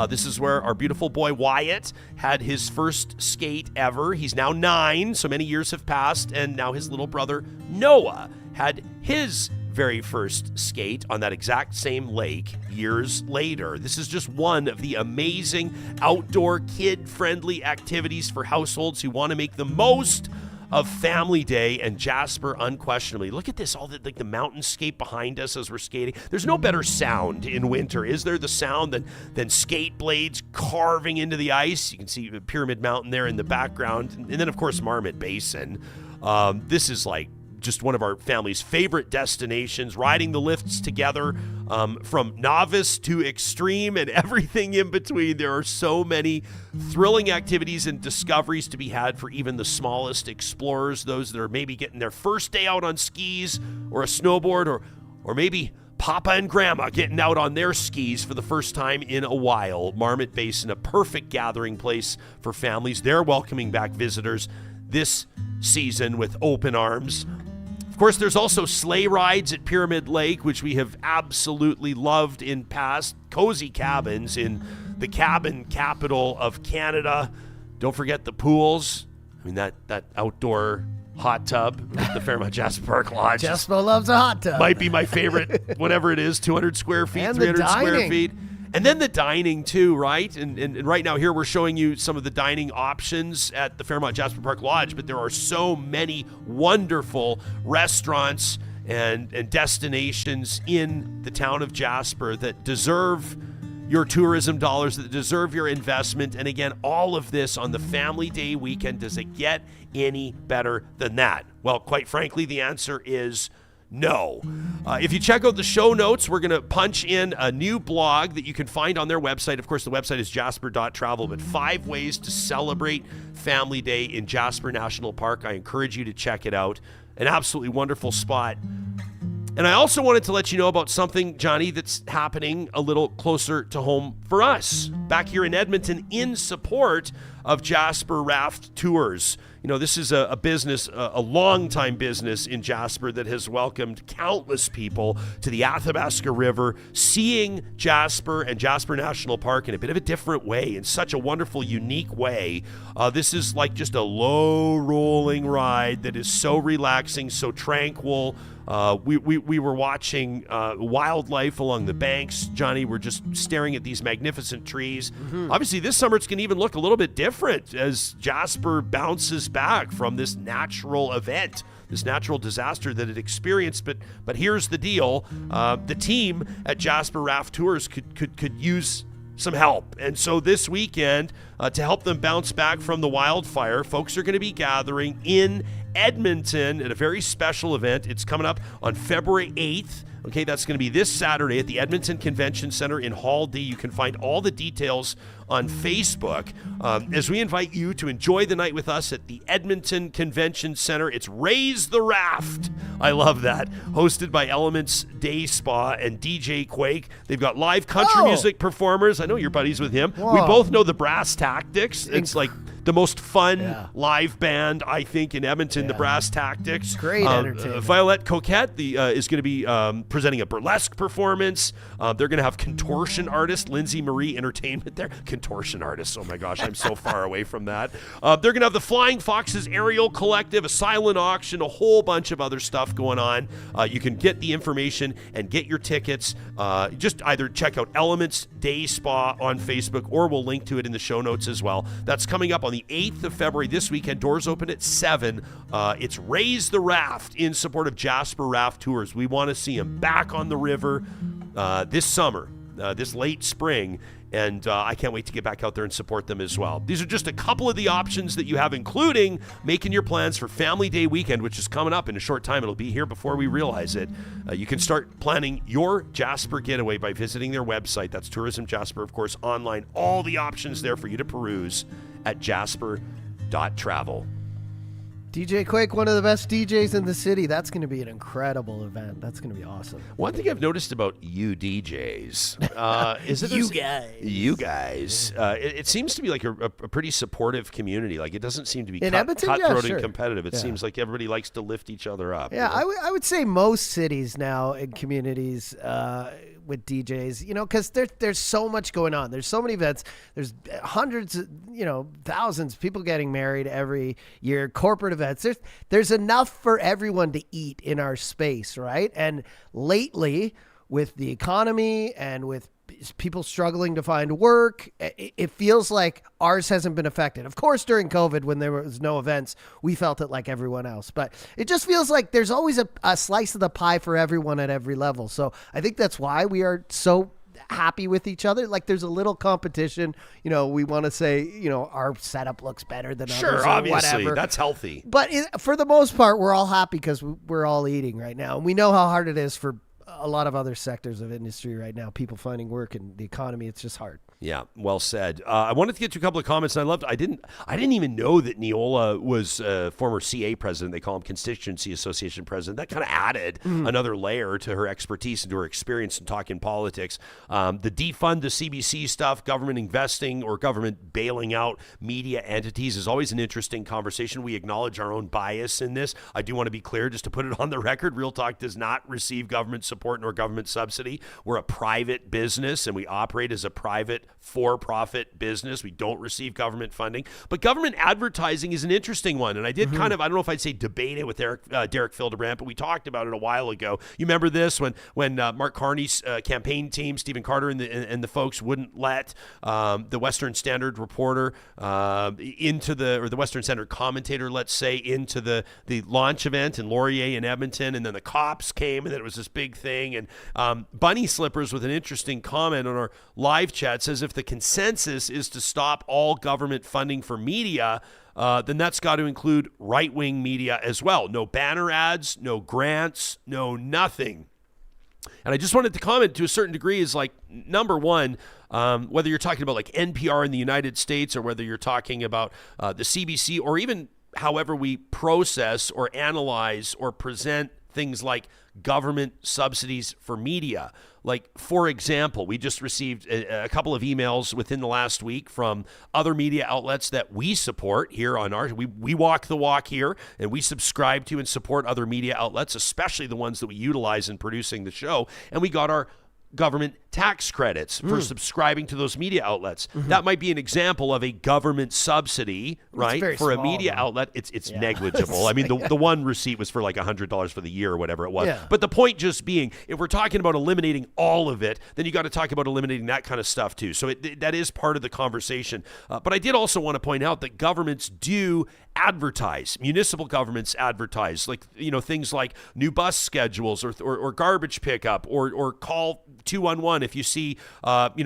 This is where our beautiful boy Wyatt had his first skate ever. He's now 9, so many years have passed, and now his little brother Noah had his very first skate on that exact same lake years later. This is just one of the amazing outdoor kid-friendly activities for households who want to make the most of Family Day, and Jasper unquestionably. Look at this, all the mountainscape behind us as we're skating. There's no better sound in winter, is there? The sound than skate blades carving into the ice. You can see Pyramid Mountain there in the background, and then of course Marmot Basin. This is like just one of our family's favorite destinations, riding the lifts together, from novice to extreme and everything in between. There are so many thrilling activities and discoveries to be had for even the smallest explorers, those that are maybe getting their first day out on skis or a snowboard, or maybe Papa and Grandma getting out on their skis for the first time in a while. Marmot Basin, a perfect gathering place for families. They're welcoming back visitors this season with open arms. Of course, there's also sleigh rides at Pyramid Lake, which we have absolutely loved in past. Cozy cabins in the cabin capital of Canada. Don't forget the pools. I mean, that outdoor hot tub at the Fairmont Jasper Park Lodge. Jespo loves a hot tub. Might be my favorite, whatever it is, 200 square feet, And 300 the square dining. feet. And then the dining too, right? And right now here we're showing you some of the dining options at the Fairmont Jasper Park Lodge, but there are so many wonderful restaurants and destinations in the town of Jasper that deserve your tourism dollars, that deserve your investment. And again, all of this on the Family Day weekend. Does it get any better than that? Well, quite frankly, the answer is no. If you check out the show notes, we're going to punch in a new blog that you can find on their website. Of course, the website is jasper.travel, but 5 ways to celebrate Family Day in Jasper National Park. I encourage you to check it out. An absolutely wonderful spot. And I also wanted to let you know about something, Johnny, that's happening a little closer to home for us back here in Edmonton in support of Jasper Raft Tours. You know, this is a business, a long-time business in Jasper that has welcomed countless people to the Athabasca River, seeing Jasper and Jasper National Park in a bit of a different way, in such a wonderful, unique way. This is like just a low-rolling ride that is so relaxing, so tranquil. We were watching wildlife along the banks. Johnny, we're just staring at these magnificent trees. Mm-hmm. Obviously, this summer it's going to even look a little bit different as Jasper bounces back from this natural event, this natural disaster that it experienced. But here's the deal. The team at Jasper Raft Tours could use some help. And so this weekend, to help them bounce back from the wildfire, folks are going to be gathering in Edmonton at a very special event. It's coming up on February 8th. Okay, that's going to be this Saturday at the Edmonton Convention Center in Hall D. You can find all the details on Facebook as we invite you to enjoy the night with us at the Edmonton Convention Center. It's Raise the Raft. I love that. Hosted by Elements Day Spa and DJ Quake. They've got live country music performers. I know you're buddies with him. Whoa. We both know the Brass Tactics. It's like the most fun live band, I think, in Edmonton, the Brass Tactics. Great entertainment. Violette Coquette is going to be presenting a burlesque performance. They're going to have contortion artist Lindsay Marie Entertainment there. Contortion artists. Oh my gosh, I'm so far away from that. They're going to have the Flying Foxes Aerial Collective, a silent auction, a whole bunch of other stuff going on. You can get the information and get your tickets. Just either check out Elements Day Spa on Facebook, or we'll link to it in the show notes as well. That's coming up on the 8th of February this weekend. Doors open at 7. It's Raise the Raft in support of Jasper Raft Tours. We want to see them back on the river this summer, this late spring, and I can't wait to get back out there and support them as well. These are just a couple of the options that you have, including making your plans for Family Day weekend, which is coming up in a short time. It'll be here before we realize it. You can start planning your Jasper getaway by visiting their website. That's Tourism Jasper, of course, online. All the options there for you to peruse at jasper.travel. DJ Quake, one of the best DJs in the city. That's going to be an incredible event. That's going to be awesome. One thing I've noticed about you DJs is that you guys, it seems to be like a pretty supportive community. Like, it doesn't seem to be cutthroat and competitive. It seems like everybody likes to lift each other up. Yeah, you know? I would say most cities now and communities with DJs, you know, because there's so much going on. There's so many events. There's hundreds, thousands of people getting married every year, corporate events. There's enough for everyone to eat in our space, right? And lately, with the economy and with people struggling to find work, it feels like ours hasn't been affected. Of course, during COVID, when there was no events, we felt it like everyone else. But it just feels like there's always a slice of the pie for everyone at every level. So I think that's why we are so happy with each other. Like there's a little competition. We want to say, our setup looks better than others. Sure, or obviously. whatever. That's healthy. But for the most part, we're all happy because we're all eating right now. And we know how hard it is for a lot of other sectors of industry right now, people finding work and the economy. It's just hard. Yeah, well said. I wanted to get to a couple of comments, and I didn't even know that Nejolla was a former CA president. They call him Constituency Association president. That kind of added another layer to her expertise and to her experience in talking politics. The defund the CBC stuff, government investing or government bailing out media entities is always an interesting conversation. We acknowledge our own bias in this. I do want to be clear, just to put it on the record, Real Talk does not receive government support nor government subsidy. We're a private business, and we operate as a private for-profit business. We don't receive government funding, but government advertising is an interesting one. And I did kind of, I don't know if I'd say debate it with Derek Fildebrandt, but we talked about it a while ago. You remember this when Mark Carney's campaign team, Stephen Carter and the folks wouldn't let the Western Standard reporter or the Western Standard commentator, let's say, into the launch event in Laurier in Edmonton, and then the cops came, and then it was this big thing. And Bunny Slippers with an interesting comment on our live chat says, if the consensus is to stop all government funding for media, then that's got to include right-wing media as well. No banner ads, no grants, no nothing. And I just wanted to comment to a certain degree is like, number one, whether you're talking about like NPR in the United States or whether you're talking about the CBC or even however we process or analyze or present things like government subsidies for media. Like, for example, we just received a couple of emails within the last week from other media outlets that we support here on we walk the walk here, and we subscribe to and support other media outlets, especially the ones that we utilize in producing the show. And we got our government tax credits for subscribing to those media outlets. That might be an example of a government subsidy, right? For a media outlet, it's negligible. I mean, the one receipt was for like $100 for the year or whatever it was. Yeah. But the point just being, if we're talking about eliminating all of it, then you got to talk about eliminating that kind of stuff too. So that is part of the conversation. But I did also want to point out that governments do advertise. Municipal governments advertise, like, things like new bus schedules or garbage pickup or call 211 if you see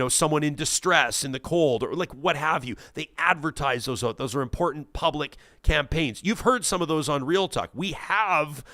someone in distress in the cold or like what have you. They advertise those out. Those are important public campaigns. You've heard some of those on Real Talk. We have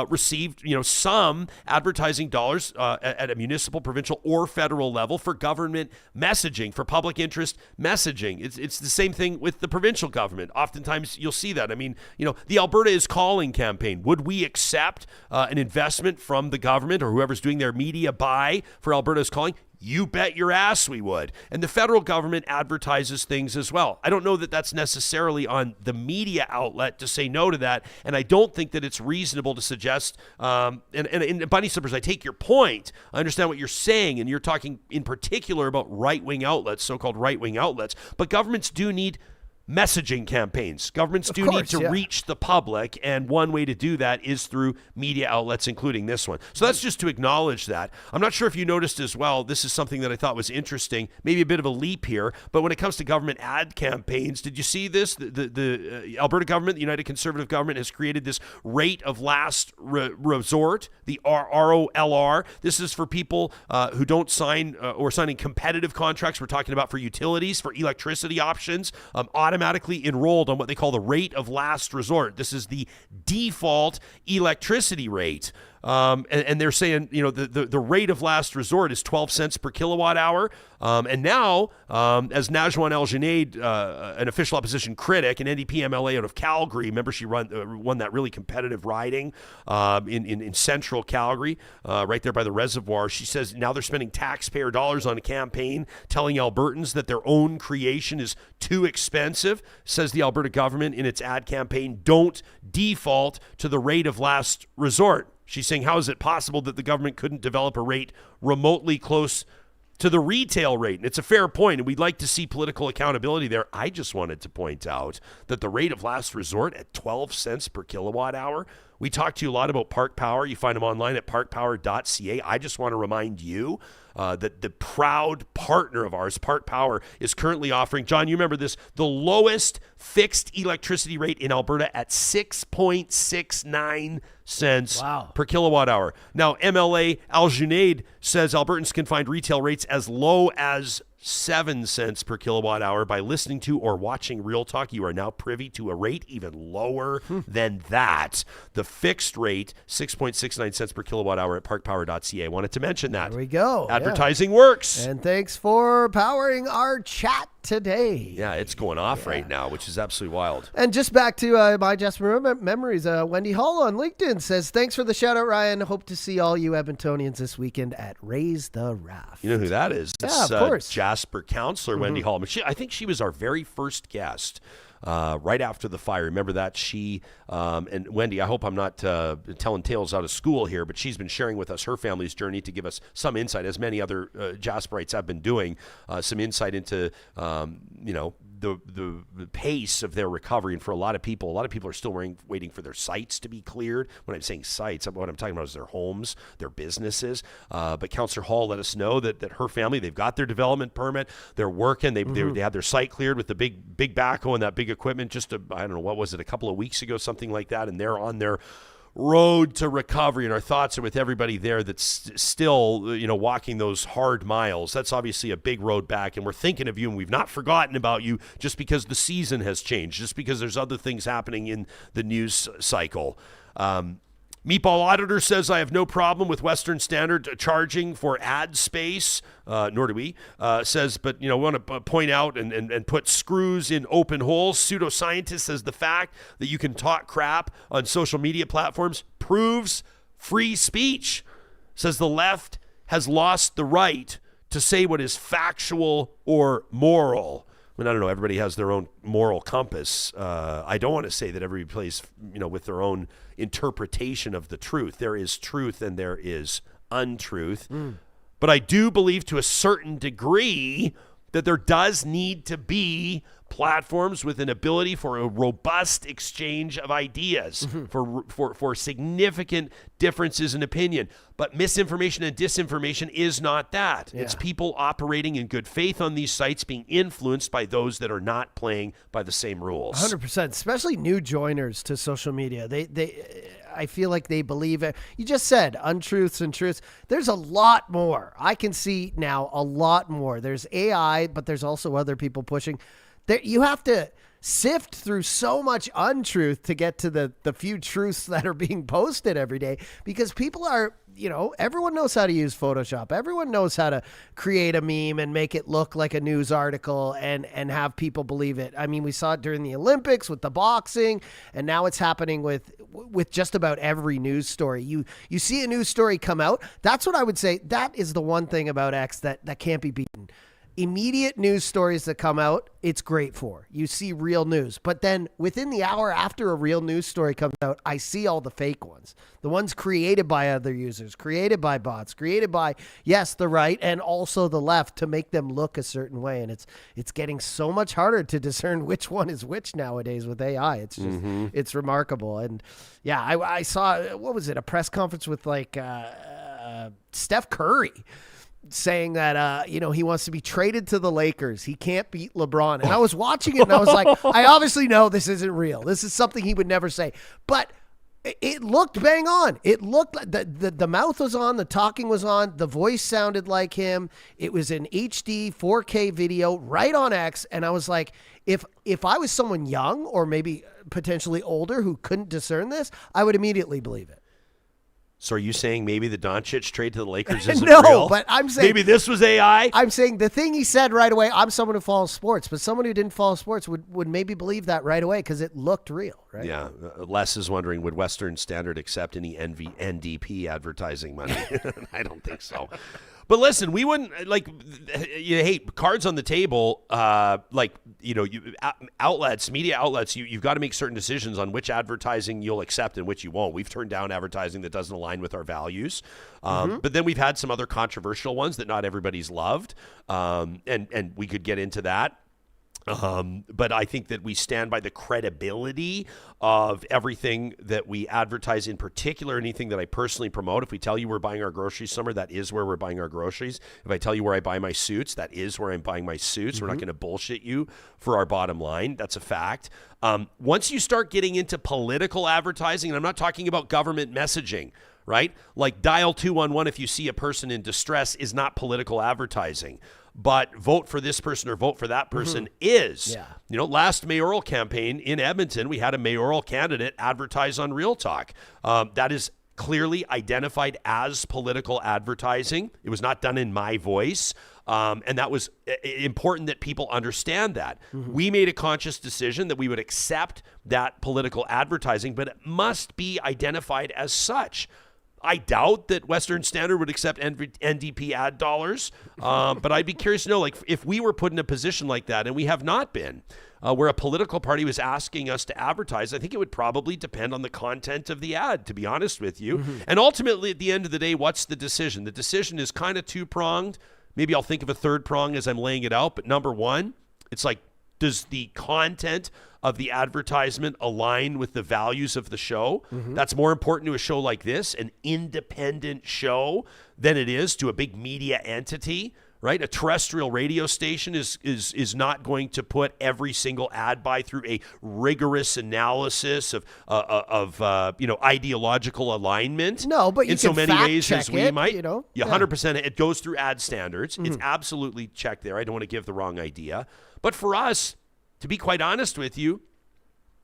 received some advertising dollars at a municipal, provincial, or federal level for government messaging, for public interest messaging. It's the same thing with the provincial government. Oftentimes you'll see that. I mean, the Alberta is Calling campaign. Would we accept an investment from the government or whoever's doing their media buy for Alberta is Calling? You bet your ass we would. And the federal government advertises things as well. I don't know that that's necessarily on the media outlet to say no to that. And I don't think that it's reasonable to suggest, and Bunny Slippers, I take your point. I understand what you're saying. And you're talking in particular about right-wing outlets, so-called right-wing outlets. But governments do need messaging campaigns. Governments do need to reach the public, and one way to do that is through media outlets, including this one. So that's just to acknowledge that. I'm not sure if you noticed as well, this is something that I thought was interesting, maybe a bit of a leap here, but when it comes to government ad campaigns, did you see this? The Alberta government, the United Conservative government, has created this rate of last resort, the ROLR. This is for people who don't sign or signing competitive contracts. We're talking about for utilities, for electricity options, automatically enrolled on what they call the rate of last resort. This is the default electricity rate. And they're saying, the rate of last resort is 12 cents per kilowatt hour. And now, as Najwan El-Junaid, an official opposition critic, an NDP MLA out of Calgary, remember she won that really competitive riding in central Calgary, right there by the reservoir. She says now they're spending taxpayer dollars on a campaign telling Albertans that their own creation is too expensive. Says the Alberta government in its ad campaign, don't default to the rate of last resort. She's saying, how is it possible that the government couldn't develop a rate remotely close to the retail rate? And it's a fair point, and we'd like to see political accountability there. I just wanted to point out that the rate of last resort at 12 cents per kilowatt hour We talk to you a lot about Park Power. You find them online at parkpower.ca. I just want to remind you that the proud partner of ours, Park Power, is currently offering, John, you remember this, the lowest fixed electricity rate in Alberta at 6.69 cents per kilowatt hour. Now, MLA Al Junaid says Albertans can find retail rates as low as 7 cents per kilowatt hour. By listening to or watching Real Talk, you are now privy to a rate even lower than that. The fixed rate, 6.69 cents per kilowatt hour at parkpower.ca. I wanted to mention that. There we go. Advertising works. And thanks for powering our chat today. Yeah, it's going off right now, which is absolutely wild. And just back to my Jasper memories, Wendy Hall on LinkedIn says, thanks for the shout out, Ryan. Hope to see all you Edmontonians this weekend at Raise the Raft. You know who that is? Yeah, of course. Jasper Councillor Wendy Hall. I think she was our very first guest right after the fire. Remember that? She and Wendy, I hope I'm not telling tales out of school here, but she's been sharing with us her family's journey to give us some insight, as many other Jasperites have been doing, some insight into, the pace of their recovery. And for a lot of people are still waiting for their sites to be cleared. When I'm saying sites, what I'm talking about is their homes, their businesses. But Councillor Hall let us know that her family, they've got their development permit, they're working, they had their site cleared with the big backhoe and that big equipment just, I don't know, what was it, a couple of weeks ago, something like that, and they're on their road to recovery, and our thoughts are with everybody there that's still, walking those hard miles. That's obviously a big road back, and we're thinking of you, and we've not forgotten about you just because the season has changed, just because there's other things happening in the news cycle. Meatball Auditor says, I have no problem with Western Standard charging for ad space, nor do we. Says, but, we want to point out and put screws in open holes. Pseudoscientist says the fact that you can talk crap on social media platforms proves free speech. Says the left has lost the right to say what is factual or moral. I don't know. Everybody has their own moral compass. I don't want to say that everybody plays, with their own interpretation of the truth. There is truth and there is untruth. But I do believe to a certain degree that there does need to be platforms with an ability for a robust exchange of ideas, for significant differences in opinion. But misinformation and disinformation is not that. Yeah. It's people operating in good faith on these sites being influenced by those that are not playing by the same rules. 100%, especially new joiners to social media. I feel like they believe it. You just said untruths and truths. There's a lot more. I can see now a lot more. There's AI, but there's also other people pushing. You have to sift through so much untruth to get to the few truths that are being posted every day, because people are, everyone knows how to use Photoshop. Everyone knows how to create a meme and make it look like a news article and have people believe it. I mean, we saw it during the Olympics with the boxing, and now it's happening with just about every news story. You see a news story come out. That's what I would say. That is the one thing about X that can't be beaten. Immediate news stories that come out, it's great for. You see real news. But then within the hour after a real news story comes out, I see all the fake ones. The ones created by other users, created by bots, created by, yes, the right and also the left to make them look a certain way. And it's getting so much harder to discern which one is which nowadays with AI. It's just, it's remarkable. And yeah, I saw, what was it, a press conference with Steph Curry saying that, he wants to be traded to the Lakers. He can't beat LeBron. And I was watching it and I was like, I obviously know this isn't real. This is something he would never say. But it looked bang on. It looked like the mouth was on, the talking was on, the voice sounded like him. It was an HD 4K video right on X. And I was like, if I was someone young or maybe potentially older who couldn't discern this, I would immediately believe it. So are you saying maybe the Doncic trade to the Lakers isn't real? No, but I'm saying maybe this was AI? I'm saying the thing he said right away, I'm someone who follows sports, but someone who didn't follow sports would maybe believe that right away because it looked real, right? Yeah. Les is wondering, would Western Standard accept any NDP advertising money? I don't think so. But listen, we wouldn't cards on the table, outlets, media outlets, you've got to make certain decisions on which advertising you'll accept and which you won't. We've turned down advertising that doesn't align with our values. But then we've had some other controversial ones that not everybody's loved. And we could get into that. But I think that we stand by the credibility of everything that we advertise, in particular, anything that I personally promote. If we tell you we're buying our groceries somewhere, that is where we're buying our groceries. If I tell you where I buy my suits, that is where I'm buying my suits. We're not going to bullshit you for our bottom line. That's a fact. Once you start getting into political advertising, and I'm not talking about government messaging, right? Like dial 211 if you see a person in distress is not political advertising. But vote for this person or vote for that person is. Yeah. You know, last mayoral campaign in Edmonton, we had a mayoral candidate advertise on Real Talk. That is clearly identified as political advertising. It was not done in my voice. And that was important that people understand that. We made a conscious decision that we would accept that political advertising, but it must be identified as such. I doubt that Western Standard would accept NDP ad dollars, but I'd be curious to know, like, if we were put in a position like that, and we have not been, where a political party was asking us to advertise, I think it would probably depend on the content of the ad, to be honest with you. And ultimately, at the end of the day, what's the decision? The decision is kind of two-pronged. Maybe I'll think of a third prong as I'm laying it out, but number one, it's like, does the content of the advertisement align with the values of the show? That's more important to a show like this, an independent show, than it is to a big media entity, right? A terrestrial radio station is not going to put every single ad buy through a rigorous analysis of ideological alignment. No, but you in so can many fact ways check as we it, might. you know? Yeah, 100%. It goes through ad standards. It's absolutely checked there. I don't want to give the wrong idea. But for us, to be quite honest with you,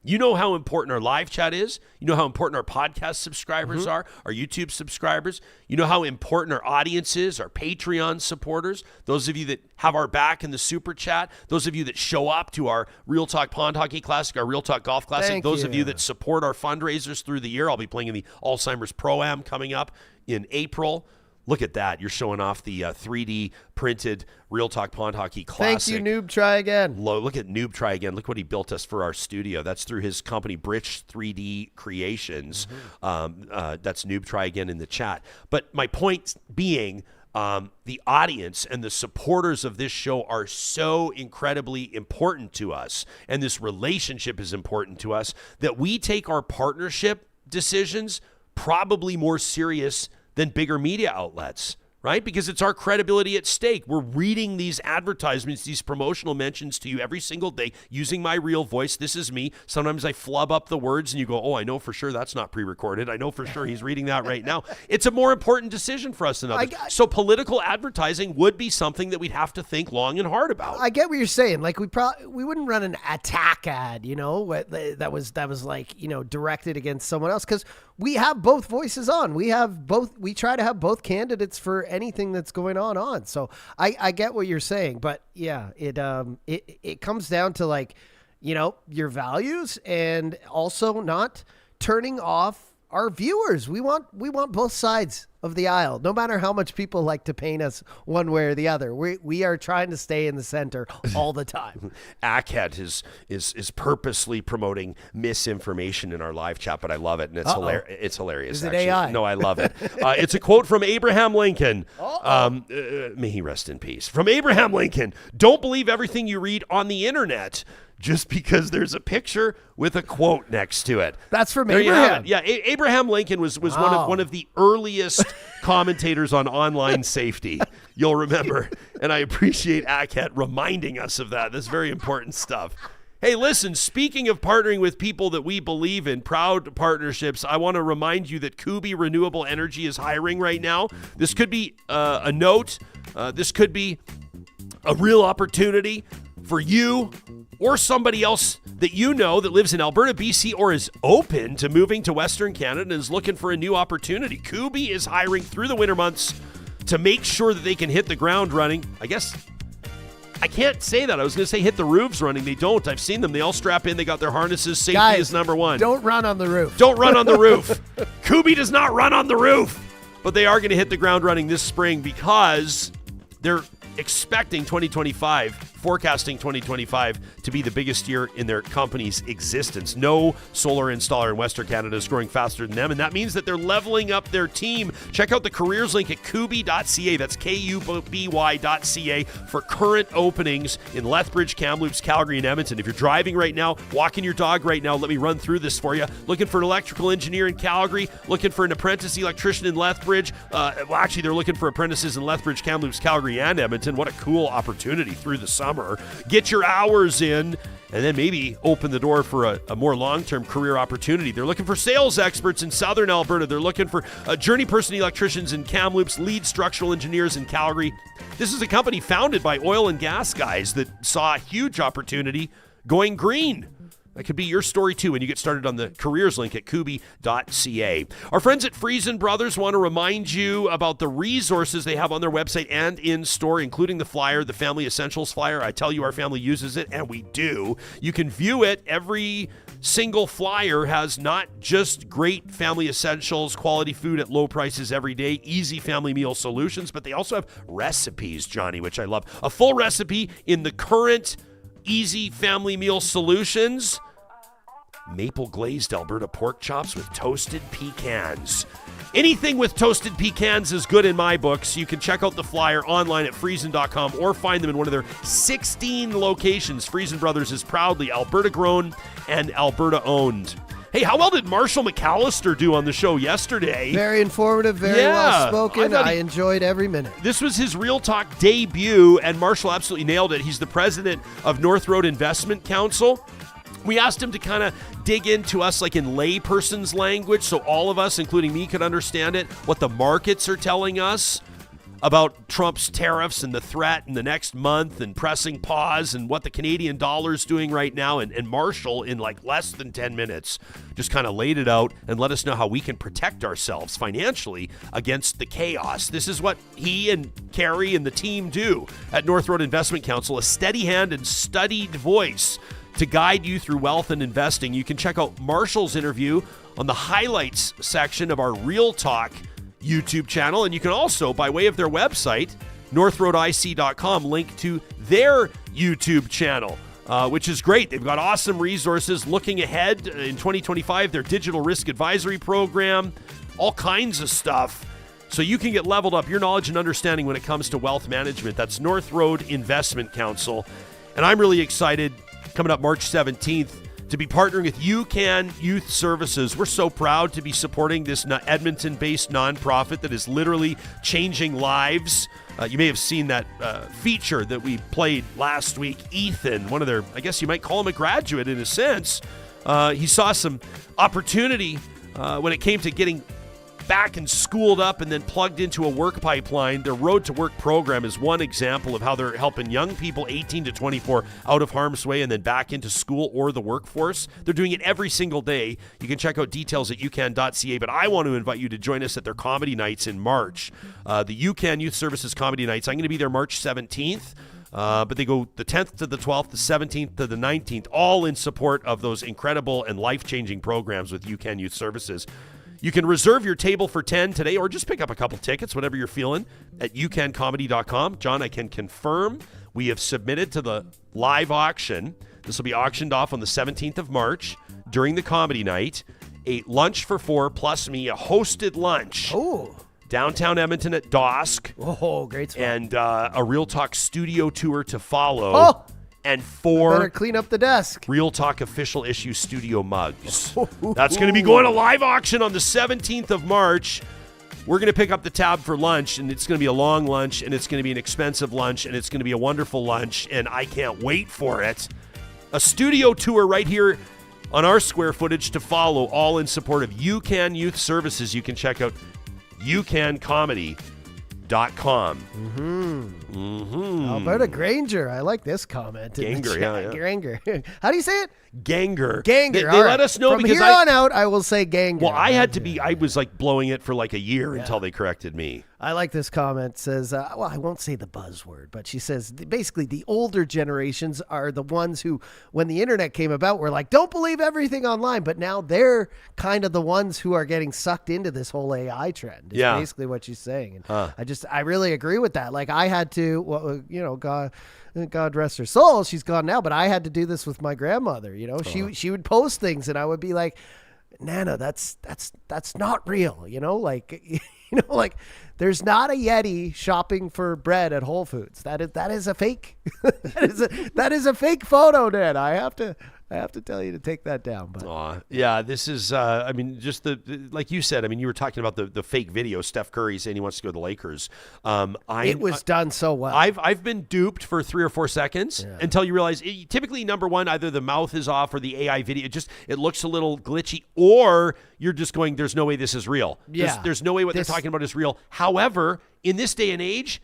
you know how important our live chat is. You know how important our podcast subscribers are, our YouTube subscribers. You know how important our audience is, our Patreon supporters, those of you that have our back in the Super Chat, those of you that show up to our Real Talk Pond Hockey Classic, our Real Talk Golf Classic, those of you that support our fundraisers through the year. I'll be playing in the Alzheimer's Pro-Am coming up in April. Look at that. You're showing off the 3D printed Real Talk Pond Hockey Classic. Thank you, Noob. Try again. Look at Noob Try Again. Look what he built us for our studio. That's through his company, Bridge 3D Creations. That's Noob Try Again in the chat. But my point being, the audience and the supporters of this show are so incredibly important to us, and this relationship is important to us, that we take our partnership decisions probably more serious than bigger media outlets, right? Because it's our credibility at stake. We're reading these advertisements, these promotional mentions to you every single day using my real voice. This is me. Sometimes I flub up the words and you go, oh, I know for sure that's not pre-recorded. I know for sure he's reading that right now. It's a more important decision for us than others. So political advertising would be something that we'd have to think long and hard about. I get what you're saying. Like we wouldn't run an attack ad, you know, that was like, you know, directed against someone else, because we have both voices on. We try to have both candidates for anything that's going on. So I get what you're saying, but yeah, it comes down to, like, you know, your values, and also not turning off our viewers. We want both sides of the aisle, no matter how much people like to paint us one way or the other. We are trying to stay in the center all the time. Ackhead is purposely promoting misinformation in our live chat, but I love it, and it's hilarious. It's hilarious. Is it actually. AI? No, I love it. It's a quote from Abraham Lincoln. May he rest in peace. From Abraham Lincoln: "Don't believe everything you read on the internet just because there's a picture with a quote next to it." That's from there Abraham. Yeah, Abraham Lincoln was one of the earliest commentators on online safety. You'll remember, and I appreciate Ackhead reminding us of that. That's very important stuff. Hey, listen, speaking of partnering with people that we believe in, proud partnerships, I want to remind you that Kubi Renewable Energy is hiring right now. This could be a note. This could be a real opportunity for you or somebody else that you know that lives in Alberta, BC, or is open to moving to Western Canada and is looking for a new opportunity. Kubi is hiring through the winter months to make sure that they can hit the ground running. I guess I can't say that. I was going to say hit the roofs running. They don't. I've seen them. They all strap in. They got their harnesses. Safety Guys, is number one. Don't run on the roof. Don't run on the roof. Kubi does not run on the roof. But they are going to hit the ground running this spring because they're expecting 2025 forecasting 2025 to be the biggest year in their company's existence. No solar installer in Western Canada is growing faster than them, and that means that they're leveling up their team. Check out the careers link at kuby.ca. That's KUBY.ca for current openings in Lethbridge, Kamloops, Calgary, and Edmonton. If you're driving right now, walking your dog right now, let me run through this for you. Looking for an electrical engineer in Calgary, looking for an apprentice electrician in Lethbridge. Actually, they're looking for apprentices in Lethbridge, Kamloops, Calgary, and Edmonton. What a cool opportunity through the summer. Get your hours in, and then maybe open the door for a more long-term career opportunity. They're looking for sales experts in Southern Alberta. They're looking for journey person electricians in Kamloops, lead structural engineers in Calgary. This is a company founded by oil and gas guys that saw a huge opportunity going green. That could be your story too when you get started on the careers link at kuby.ca. Our friends at Friesen Brothers want to remind you about the resources they have on their website and in store, including the flyer, the Family Essentials flyer. I tell you, our family uses it, and we do. You can view it. Every single flyer has not just great family essentials, quality food at low prices every day, easy family meal solutions, but they also have recipes, Johnny, which I love. A full recipe in the current easy family meal solutions. Maple glazed Alberta pork chops with toasted pecans. Anything with toasted pecans is good in my books. You can check out the flyer online at friesen.com or find them in one of their 16 locations. Friesen Brothers is proudly Alberta grown and Alberta owned. Hey, how well did Marshall McAllister do on the show yesterday? Very informative, very well spoken. I enjoyed every minute. This was his Real Talk debut, and Marshall absolutely nailed it. He's the president of North Road Investment Council. We asked him to kind of dig into us like in layperson's language so all of us, including me, could understand it, what the markets are telling us about Trump's tariffs and the threat in the next month and pressing pause and what the Canadian dollar's doing right now. And Marshall, in like less than 10 minutes, just kind of laid it out and let us know how we can protect ourselves financially against the chaos. This is what he and Carrie and the team do at North Road Investment Council, a steady hand and studied voice to guide you through wealth and investing. You can check out Marshall's interview on the highlights section of our Real Talk YouTube channel, and you can also, by way of their website, northroadic.com, link to their YouTube channel, which is great. They've got awesome resources looking ahead in 2025, their digital risk advisory program, all kinds of stuff, so you can get leveled up your knowledge and understanding when it comes to wealth management. That's North Road Investment Council, and I'm really excited coming up March 17th to be partnering with UCAN Youth Services. We're so proud to be supporting this Edmonton-based nonprofit that is literally changing lives. You may have seen that feature that we played last week. Ethan, one of their, I guess you might call him a graduate in a sense. He saw some opportunity when it came to getting back and schooled up and then plugged into a work pipeline. Their Road to Work program is one example of how they're helping young people 18 to 24 out of harm's way and then back into school or the workforce. They're doing it every single day. You can check out details at ucan.ca, but I want to invite you to join us at their comedy nights in March. The UCAN Youth Services Comedy Nights. I'm going to be there March 17th. But they go the 10th to the 12th, the 17th to the 19th, all in support of those incredible and life-changing programs with UCAN Youth Services. You can reserve your table for 10 today or just pick up a couple tickets, whatever you're feeling, at ucancomedy.com. John, I can confirm we have submitted to the live auction. This will be auctioned off on the 17th of March during the comedy night. A lunch for 4 plus me, a hosted lunch. Oh. Downtown Edmonton at Dosk. Oh, great spot. And a Real Talk studio tour to follow. Oh. And 4 better clean up the desk. Real Talk official issue studio mugs. That's going to be going to live auction on the 17th of March. We're going to pick up the tab for lunch, and it's going to be a long lunch, and it's going to be an expensive lunch, and it's going to be a wonderful lunch, and I can't wait for it. A studio tour right here on our square footage to follow, all in support of UCAN Youth Services. You can check out ucancomedy.com. Alberta Granger. I like this comment. Ganger, yeah. Granger. How do you say it? Ganger. Ganger. They let us know From because here on out, I will say Ganger. Well, I was like blowing it for like a year until they corrected me. I like this comment. It says, well, I won't say the buzzword, but she says basically the older generations are the ones who, when the internet came about, were like, don't believe everything online. But now they're kind of the ones who are getting sucked into this whole AI trend. Is basically what she's saying. And I really agree with that. Like I had to, well, you know, God rest her soul. She's gone now, but I had to do this with my grandmother. You know, she would post things and I would be like, Nana, that's not real. You know, like, like there's not a Yeti shopping for bread at Whole Foods. That is a fake. that is a fake photo, Nana. I have to tell you to take that down. But yeah, this is, I mean, just like you said, I mean, you were talking about the fake video, Steph Curry saying he wants to go to the Lakers. It was done so well. I've been duped for 3 or 4 seconds until you realize typically number one, either the mouth is off or the AI video, it looks a little glitchy, or you're just going, there's no way this is real. Yeah. There's no way what they're talking about is real. However, in this day and age,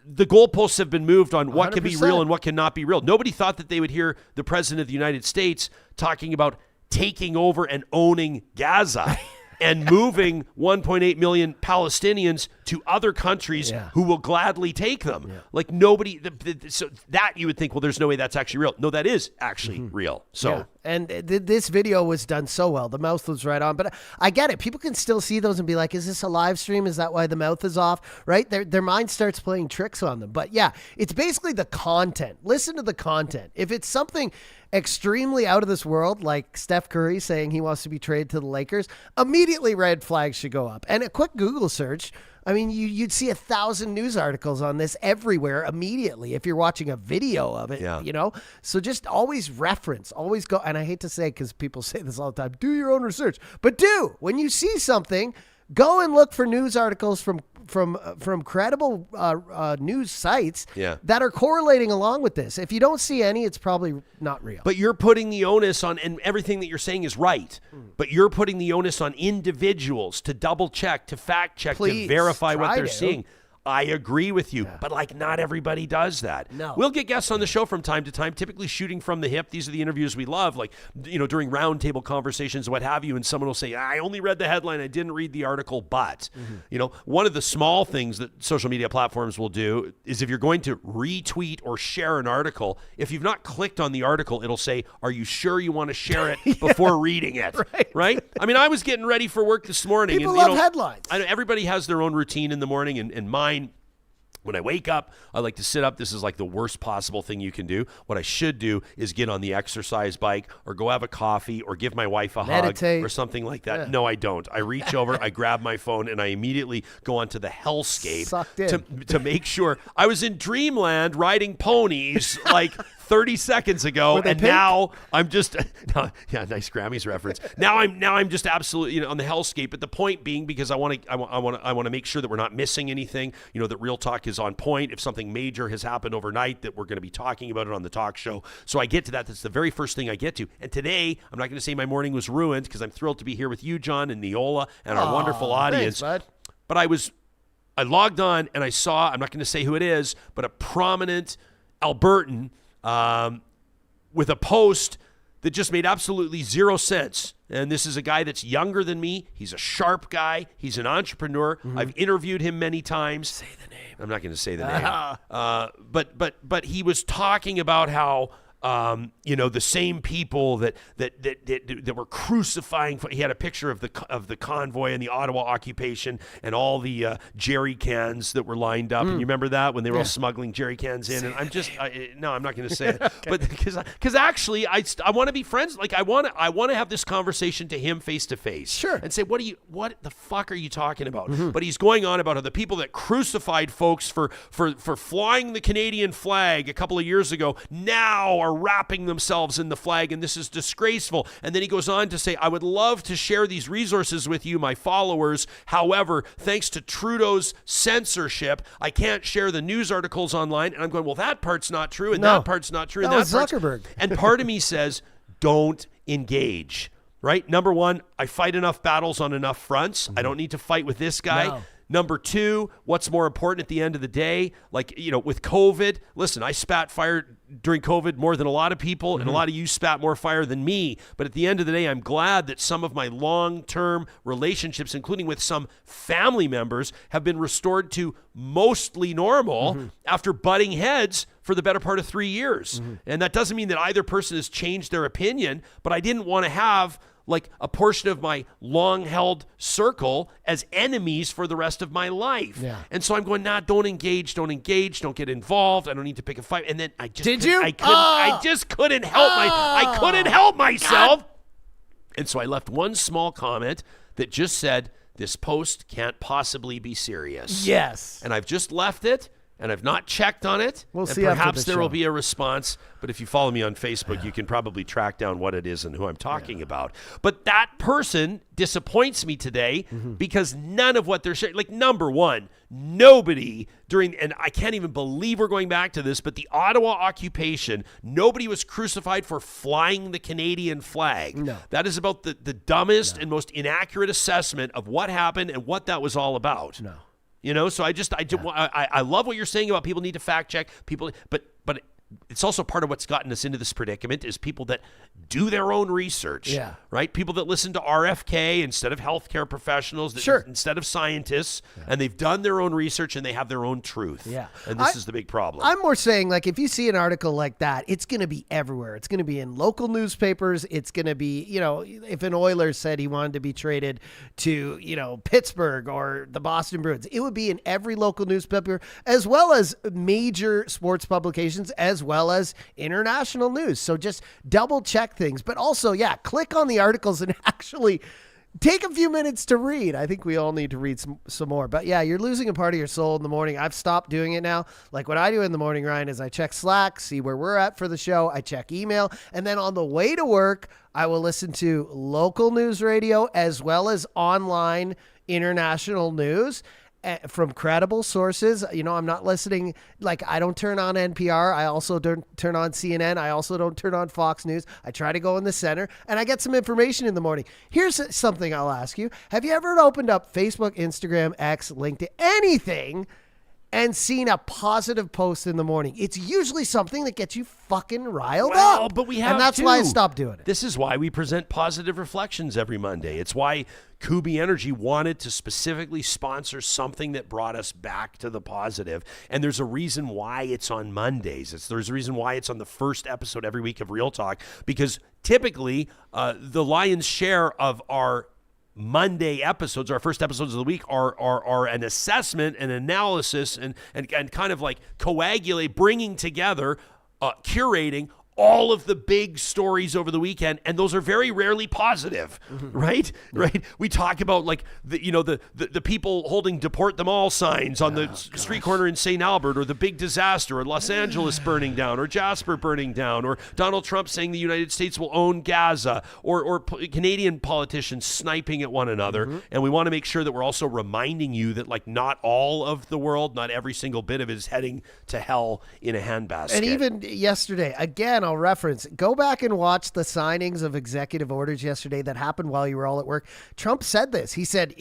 the goalposts have been moved on what 100%. Can be real and what cannot be real. Nobody thought that they would hear the president of the United States talking about taking over and owning Gaza and moving 1.8 million Palestinians to other countries who will gladly take them. Yeah. Like nobody, so that you would think, well, there's no way that's actually real. No, that is actually real. So. Yeah. And this video was done so well. The mouth was right on. But I get it. People can still see those and be like, is this a live stream? Is that why the mouth is off? Right? Their mind starts playing tricks on them. But yeah, it's basically the content. Listen to the content. If it's something extremely out of this world, like Steph Curry saying he wants to be traded to the Lakers, immediately red flags should go up. And a quick Google search, I mean, you'd see 1,000 news articles on this everywhere immediately if you're watching a video of it, you know? So just always reference, always go. And I hate to say, because people say this all the time, do your own research. But when you see something, go and look for news articles from credible news sites that are correlating along with this. If you don't see any, it's probably not real. But you're putting the onus on, and everything that you're saying is right, but you're putting the onus on individuals to double check, to fact check, to verify what they're seeing. I agree with you, but like not everybody does that. No. We'll get guests on the show from time to time, typically shooting from the hip. These are the interviews we love, like, you know, during roundtable conversations, what have you, and someone will say, I only read the headline, I didn't read the article, but, you know, one of the small things that social media platforms will do is if you're going to retweet or share an article, if you've not clicked on the article, it'll say, are you sure you want to share it before reading it? Right? I mean, I was getting ready for work this morning. People love headlines. I know everybody has their own routine in the morning, and mine, when I wake up, I like to sit up. This is like the worst possible thing you can do. What I should do is get on the exercise bike or go have a coffee or give my wife a hug or something like that. Yeah. No, I don't. I reach over, I grab my phone, and I immediately go onto the hellscape to make sure. I was in dreamland riding ponies like 30 seconds ago, and now I'm just nice Grammys reference. Now I'm just absolutely on the hellscape. But the point being, because I want to make sure that we're not missing anything. You know, that Real Talk is on point. If something major has happened overnight, that we're going to be talking about it on the talk show. So I get to that. That's the very first thing I get to. And today, I'm not going to say my morning was ruined because I'm thrilled to be here with you, John, and Nejolla, and our wonderful audience. Thanks, bud. But I logged on and I saw, I'm not going to say who it is, but a prominent Albertan with a post that just made absolutely zero sense. And this is a guy that's younger than me. He's a sharp guy. He's an entrepreneur. I've interviewed him many times. Say the name. I'm not going to say the name. But he was talking about how the same people that were crucifying. He had a picture of the convoy and the Ottawa occupation and all the jerry cans that were lined up. And you remember that when they were all smuggling jerry cans in? And I'm just no, I'm not going to say it. Okay. But because actually I want to be friends. Like I want to have this conversation to him face to face. Sure. And say, what the fuck are you talking about? But he's going on about how the people that crucified folks for flying the Canadian flag a couple of years ago now are wrapping themselves in the flag, and this is disgraceful. And then he goes on to say, I would love to share these resources with you, my followers. However, thanks to Trudeau's censorship, I can't share the news articles online. And I'm going, well, that part's not true, and that part's not true. That was Zuckerberg. And part of me says, don't engage. Right? Number one, I fight enough battles on enough fronts. I don't need to fight with this guy. No. Number two, what's more important at the end of the day? Like, with COVID, listen, I spat fire during COVID more than a lot of people, and a lot of you spat more fire than me. But at the end of the day, I'm glad that some of my long-term relationships, including with some family members, have been restored to mostly normal after butting heads for the better part of 3 years. And that doesn't mean that either person has changed their opinion, but I didn't want to have like a portion of my long-held circle as enemies for the rest of my life. Yeah. And so I'm going, don't engage, don't get involved. I don't need to pick a fight. And then I just I just couldn't help myself. God. And so I left one small comment that just said, this post can't possibly be serious. Yes. And I've just left it. And I've not checked on it. We'll and see. Perhaps there will be a response. But if you follow me on Facebook, you can probably track down what it is and who I'm talking about. But that person disappoints me today because none of what they're sharing, like number one, nobody and I can't even believe we're going back to this, but the Ottawa occupation, nobody was crucified for flying the Canadian flag. No. That is about the dumbest and most inaccurate assessment of what happened and what that was all about. No. So I love what you're saying about people need to fact check people, but it's also part of what's gotten us into this predicament is people that do their own research, right? People that listen to RFK instead of healthcare professionals, instead of scientists, and they've done their own research and they have their own truth. Yeah. And this is the big problem. I'm more saying, like, if you see an article like that, it's going to be everywhere. It's going to be in local newspapers. It's going to be, if an Oilers said he wanted to be traded to, Pittsburgh or the Boston Bruins, it would be in every local newspaper, as well as major sports publications, as well as international news. So just double check things, but also, click on the articles and actually take a few minutes to read. I think we all need to read some more, but you're losing a part of your soul in the morning. I've stopped doing it now. Like what I do in the morning, Ryan, is I check Slack, see where we're at for the show. I check email. And then on the way to work, I will listen to local news radio as well as online international news from credible sources. I'm not listening, like I don't turn on NPR. I also don't turn on CNN. I also don't turn on Fox News. I try to go in the center and I get some information in the morning. Here's something I'll ask you. Have you ever opened up Facebook, Instagram, X, LinkedIn, anything, and seen a positive post in the morning? It's usually something that gets you fucking riled up. But we have and that's why I stopped doing it. This is why we present Positive Reflections every Monday. It's why Kubi Energy wanted to specifically sponsor something that brought us back to the positive. And there's a reason why it's on Mondays. There's a reason why it's on the first episode every week of Real Talk, because typically the lion's share of our Monday episodes, our first episodes of the week, are an assessment, an analysis, and kind of like bringing together, curating all of the big stories over the weekend, and those are very rarely positive, right? Yeah. Right? We talk about like the people holding "Deport Them All" signs on the street corner in St. Albert, or the big disaster, or Los Angeles burning down, or Jasper burning down, or Donald Trump saying the United States will own Gaza, or Canadian politicians sniping at one another. And we want to make sure that we're also reminding you that like not all of the world, not every single bit of it is heading to hell in a handbasket. And even yesterday, again, I'll reference, go back and watch the signings of executive orders yesterday that happened while you were all at work. Trump said this. He said,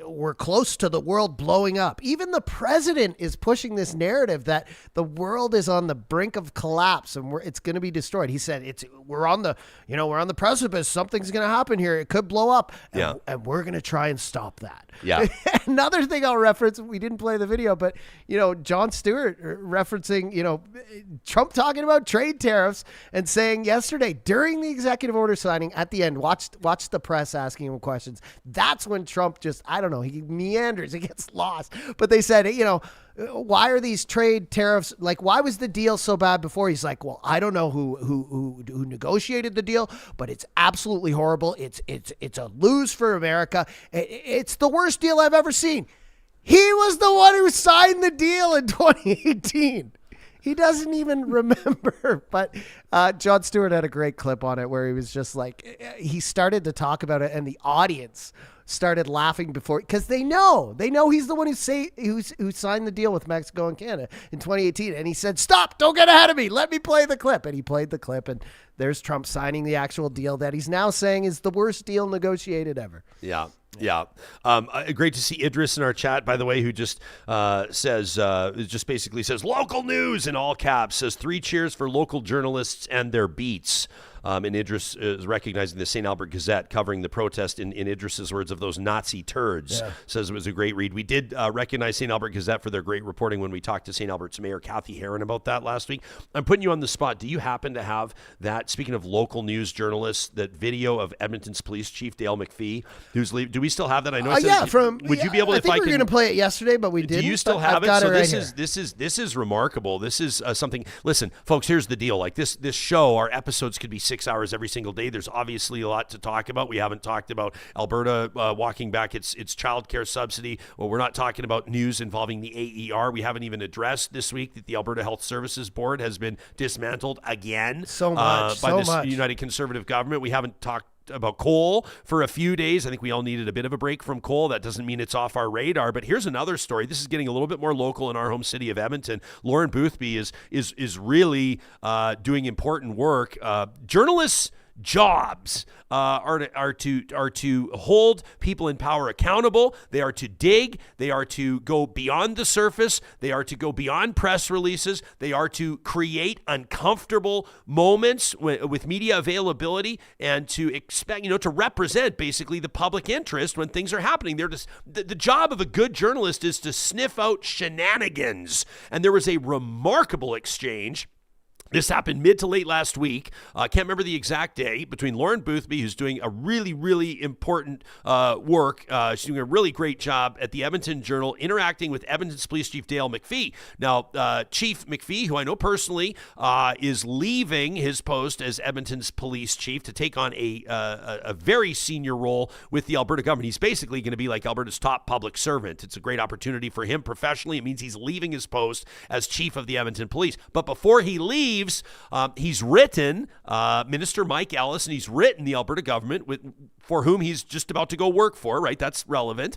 we're close to the world blowing up. Even the president is pushing this narrative that the world is on the brink of collapse and it's going to be destroyed. He said we're on the precipice. Something's going to happen here. It could blow up. And we're going to try and stop that. Yeah. Another thing I'll reference, we didn't play the video, but Jon Stewart referencing, Trump talking about trade tariffs and saying yesterday during the executive order signing at the end, watch the press asking him questions. That's when Trump just, I don't know, he meanders, he gets lost. But they said, why are these trade tariffs, like, why was the deal so bad before? He's like, well, I don't know who negotiated the deal, but it's absolutely horrible. It's a lose for America. It's the worst deal I've ever seen. He was the one who signed the deal in 2018. He doesn't even remember, but Jon Stewart had a great clip on it where he was just like, he started to talk about it and the audience started laughing before, because they know he's the one who signed the deal with Mexico and Canada in 2018. And he said, stop, don't get ahead of me. Let me play the clip. And he played the clip, and there's Trump signing the actual deal that he's now saying is the worst deal negotiated ever. Yeah. Yeah. Great to see Idris in our chat, by the way, who just basically says local news in all caps, says 3 cheers for local journalists and their beats. And Idris is recognizing the St. Albert Gazette covering the protest in Idris's words of those Nazi turds. Yeah. Says it was a great read. We did recognize St. Albert Gazette for their great reporting when we talked to St. Albert's Mayor Kathy Heron about that last week. I'm putting you on the spot. Do you happen to have that, speaking of local news journalists, that video of Edmonton's police chief, Dale McFee, who's leaving? Do we still have that? I know. Would you be able to? I think we were going to play it yesterday, but we didn't. Do you still have it? So this is remarkable. This is something. Listen, folks. Here's the deal. Like this show, our episodes could be 6 hours every single day. There's obviously a lot to talk about. We haven't talked about Alberta walking back its childcare subsidy. Well, we're not talking about news involving the AER. We haven't even addressed this week that the Alberta Health Services Board has been dismantled again by this United Conservative government. We haven't talked about coal for a few days. I think we all needed a bit of a break from coal. That doesn't mean it's off our radar. But here's another story. This is getting a little bit more local in our home city of Edmonton. Lauren Boothby is really doing important work. Journalists' jobs are to hold people in power accountable. They are to dig. They are to go beyond the surface. They are to go beyond press releases. They are to create uncomfortable moments with media availability and to expect, to represent basically the public interest when things are happening. The job of a good journalist is to sniff out shenanigans. And there was a remarkable exchange. This happened mid to late last week. I can't remember the exact day, between Lauren Boothby, who's doing a really, really important work. She's doing a really great job at the Edmonton Journal, interacting with Edmonton's Police Chief Dale McFee. Now, Chief McFee, who I know personally, is leaving his post as Edmonton's police chief to take on a very senior role with the Alberta government. He's basically going to be like Alberta's top public servant. It's a great opportunity for him professionally. It means he's leaving his post as chief of the Edmonton Police. But before he leaves, he's written Minister Mike Ellis, and he's written the Alberta government for whom he's just about to go work for, right? That's relevant.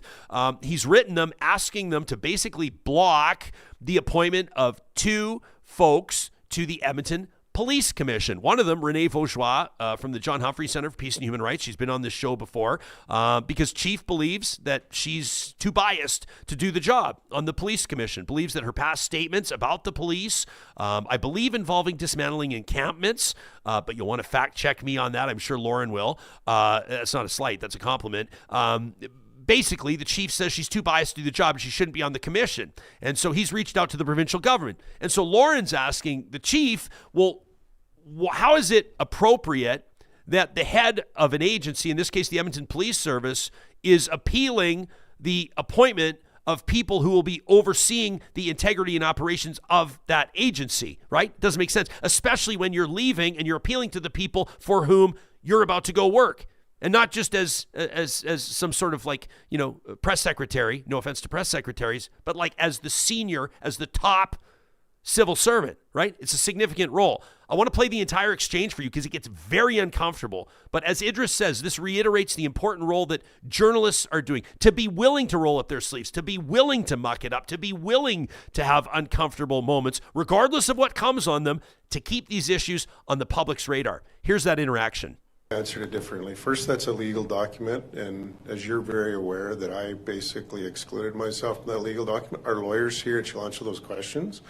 He's written them, asking them to basically block the appointment of 2 folks to the Edmonton Police Commission. One of them, Renee Vaugeois from the John Humphrey Center for Peace and Human Rights. She's been on this show before because Chief believes that she's too biased to do the job on the Police Commission, believes that her past statements about the police, I believe involving dismantling encampments, but you'll want to fact check me on that. I'm sure Lauren will. That's not a slight. That's a compliment. Basically, the chief says she's too biased to do the job and she shouldn't be on the commission. And so he's reached out to the provincial government. And so Lauren's asking the chief, well, how is it appropriate that the head of an agency, in this case the Edmonton Police Service, is appealing the appointment of people who will be overseeing the integrity and operations of that agency, right? Doesn't make sense, especially when you're leaving and you're appealing to the people for whom you're about to go work. And not just as some sort of press secretary, no offense to press secretaries, but like as the senior, as the top civil servant, right? It's a significant role. I want to play the entire exchange for you because it gets very uncomfortable. But as Idris says, this reiterates the important role that journalists are doing, to be willing to roll up their sleeves, to be willing to muck it up, to be willing to have uncomfortable moments, regardless of what comes on them, to keep these issues on the public's radar. Here's that interaction. Answered it differently. First, that's a legal document, and as you're very aware that I basically excluded myself from that legal document. Our lawyer's here and she'll answer those questions.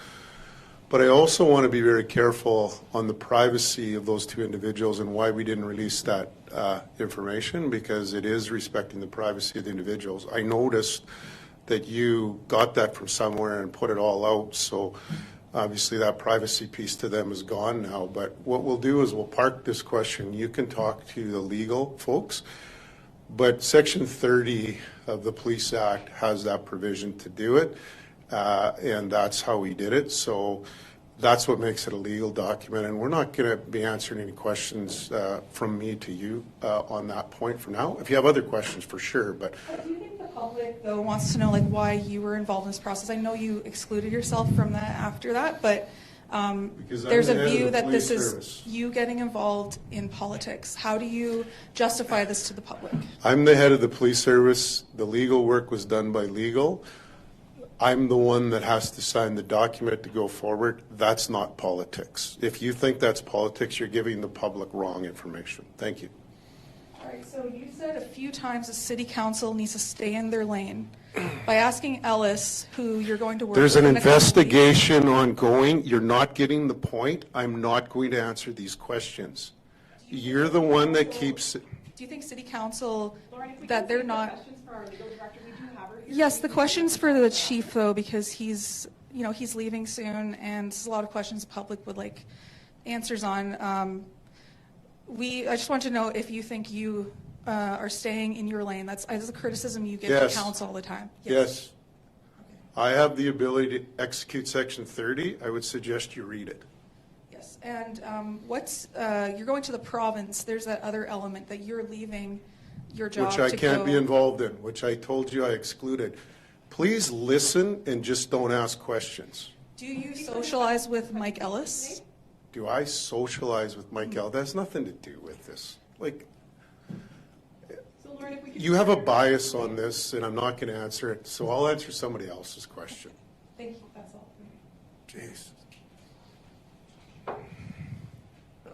But I also want to be very careful on the privacy of those 2 individuals and why we didn't release that information, because it is respecting the privacy of the individuals. I noticed that you got that from somewhere and put it all out, so obviously that privacy piece to them is gone now. But what we'll do is we'll park this question. You can talk to the legal folks, but Section 30 of the Police Act has that provision to do it, and that's how we did it. So that's what makes it a legal document, and we're not going to be answering any questions from me to you on that point for now. If you have other questions, for sure. But do you think the public, though, wants to know why you were involved in this process? I know you excluded yourself from that after that, but Because I'm There's the a head of view the that police this service. is you getting involved in politics. How do you justify this to the public? I'm the head of the police service. The legal work was done by legal. I'm the one that has to sign the document to go forward. That's not politics. If you think that's politics, you're giving the public wrong information. Thank you. All right, so you said a few times the city council needs to stay in their lane. By asking Ellis, who you're going to work There's with an in a couple weeks- investigation ongoing. You're not getting the point. I'm not going to answer these questions. You're the one that keeps... Do you think city council, that they're not... Yes, the questions for the chief, though, because he's leaving soon, and there's a lot of questions the public would like answers on. I just want to know if you think you are staying in your lane. That's a criticism you give Yes. to council all the time. Yes. I have the ability to execute Section 30. I would suggest you read it. Yes, and you're going to the province. There's that other element that you're leaving your job Which I to can't go. be involved in, which I told you I excluded. Please listen and just don't ask questions. Do you socialize with Mike Ellis? Do I socialize with Mike L? That has nothing to do with this. Like, you have a bias on this, and I'm not going to answer it, so I'll answer somebody else's question. Thank you, that's all. Jeez.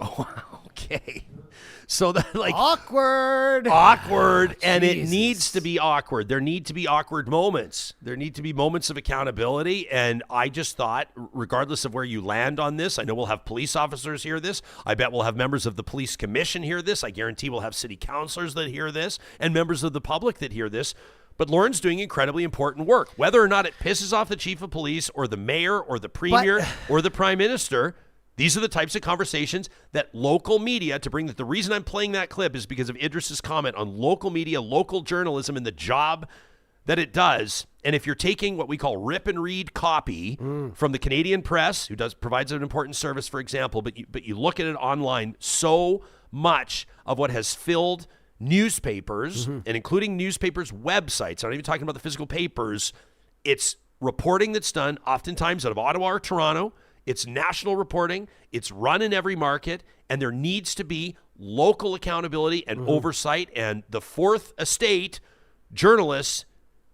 Oh, okay. So that awkward, and it Jesus. needs to be awkward. There need to be awkward moments. There need to be moments of accountability. And I just thought, regardless of where you land on this, I know we'll have police officers hear this. I bet we'll have members of the police commission hear this. I guarantee we'll have city councilors that hear this and members of the public that hear this. But Lauren's doing incredibly important work. Whether or not it pisses off the chief of police or the mayor or the premier or the prime minister, these are the types of conversations that local media, the reason I'm playing that clip is because of Idris's comment on local media, local journalism, and the job that it does. And if you're taking what we call rip and read copy from the Canadian press, who provides an important service, for example, but you look at it online, so much of what has filled newspapers, and including newspapers' websites, I'm not even talking about the physical papers, it's reporting that's done oftentimes out of Ottawa or Toronto. It's national reporting. It's run in every market, and there needs to be local accountability and oversight. And the Fourth Estate journalists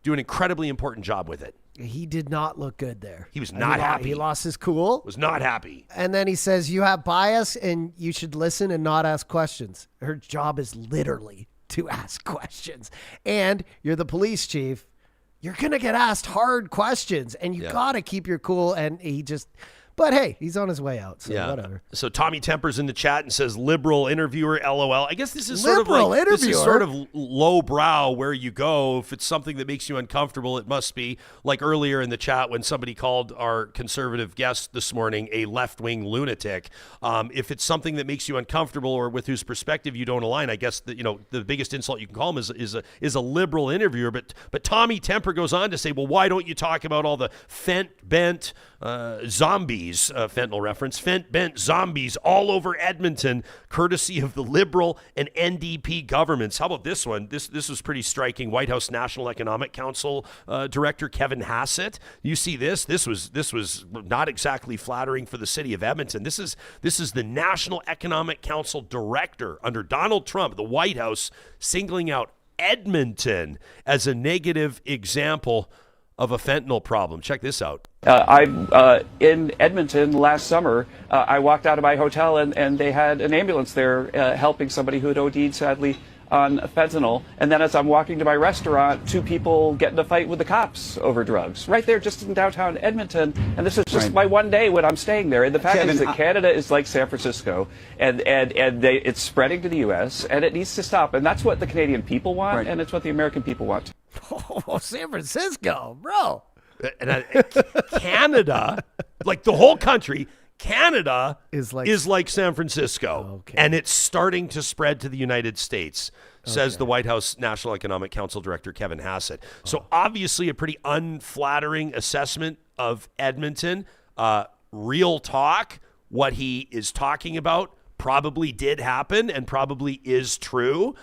do an incredibly important job with it. He did not look good there. He was not happy. He lost his cool. Was not happy. And then he says, you have bias and you should listen and not ask questions. Her job is literally to ask questions. And you're the police chief. You're going to get asked hard questions, and you got to keep your cool. And he just... But hey, he's on his way out, so whatever. So Tommy Temper's in the chat and says, liberal interviewer, LOL. I guess this is Liberal this is interviewer? sort of low brow where you go. If it's something that makes you uncomfortable, it must be. Like earlier in the chat when somebody called our conservative guest this morning a left-wing lunatic. If it's something that makes you uncomfortable or with whose perspective you don't align, I guess the biggest insult you can call him is a liberal interviewer. But Tommy Temper goes on to say, well, why don't you talk about all the fent-bent zombies, fentanyl reference, fent-bent zombies all over Edmonton, courtesy of the Liberal and NDP governments. How about this one? This was pretty striking. White House National Economic Council Director Kevin Hassett. You see this? This was not exactly flattering for the city of Edmonton. This is the National Economic Council Director under Donald Trump, the White House, singling out Edmonton as a negative example of a fentanyl problem. Check this out. In Edmonton last summer, I walked out of my hotel and they had an ambulance there helping somebody who had OD'd sadly on fentanyl. And then as I'm walking to my restaurant, two people get in a fight with the cops over drugs. Right there just in downtown Edmonton. And this is just my one day when I'm staying there. And the fact is that Canada is like San Francisco and it's spreading to the U.S. and it needs to stop. And that's what the Canadian people want and it's what the American people want. Oh, San Francisco, bro. And Canada, like the whole country, Canada is like San Francisco. Okay. And it's starting to spread to the United States, says the White House National Economic Council Director Kevin Hassett. So obviously a pretty unflattering assessment of Edmonton. Real talk, what he is talking about probably did happen and probably is true.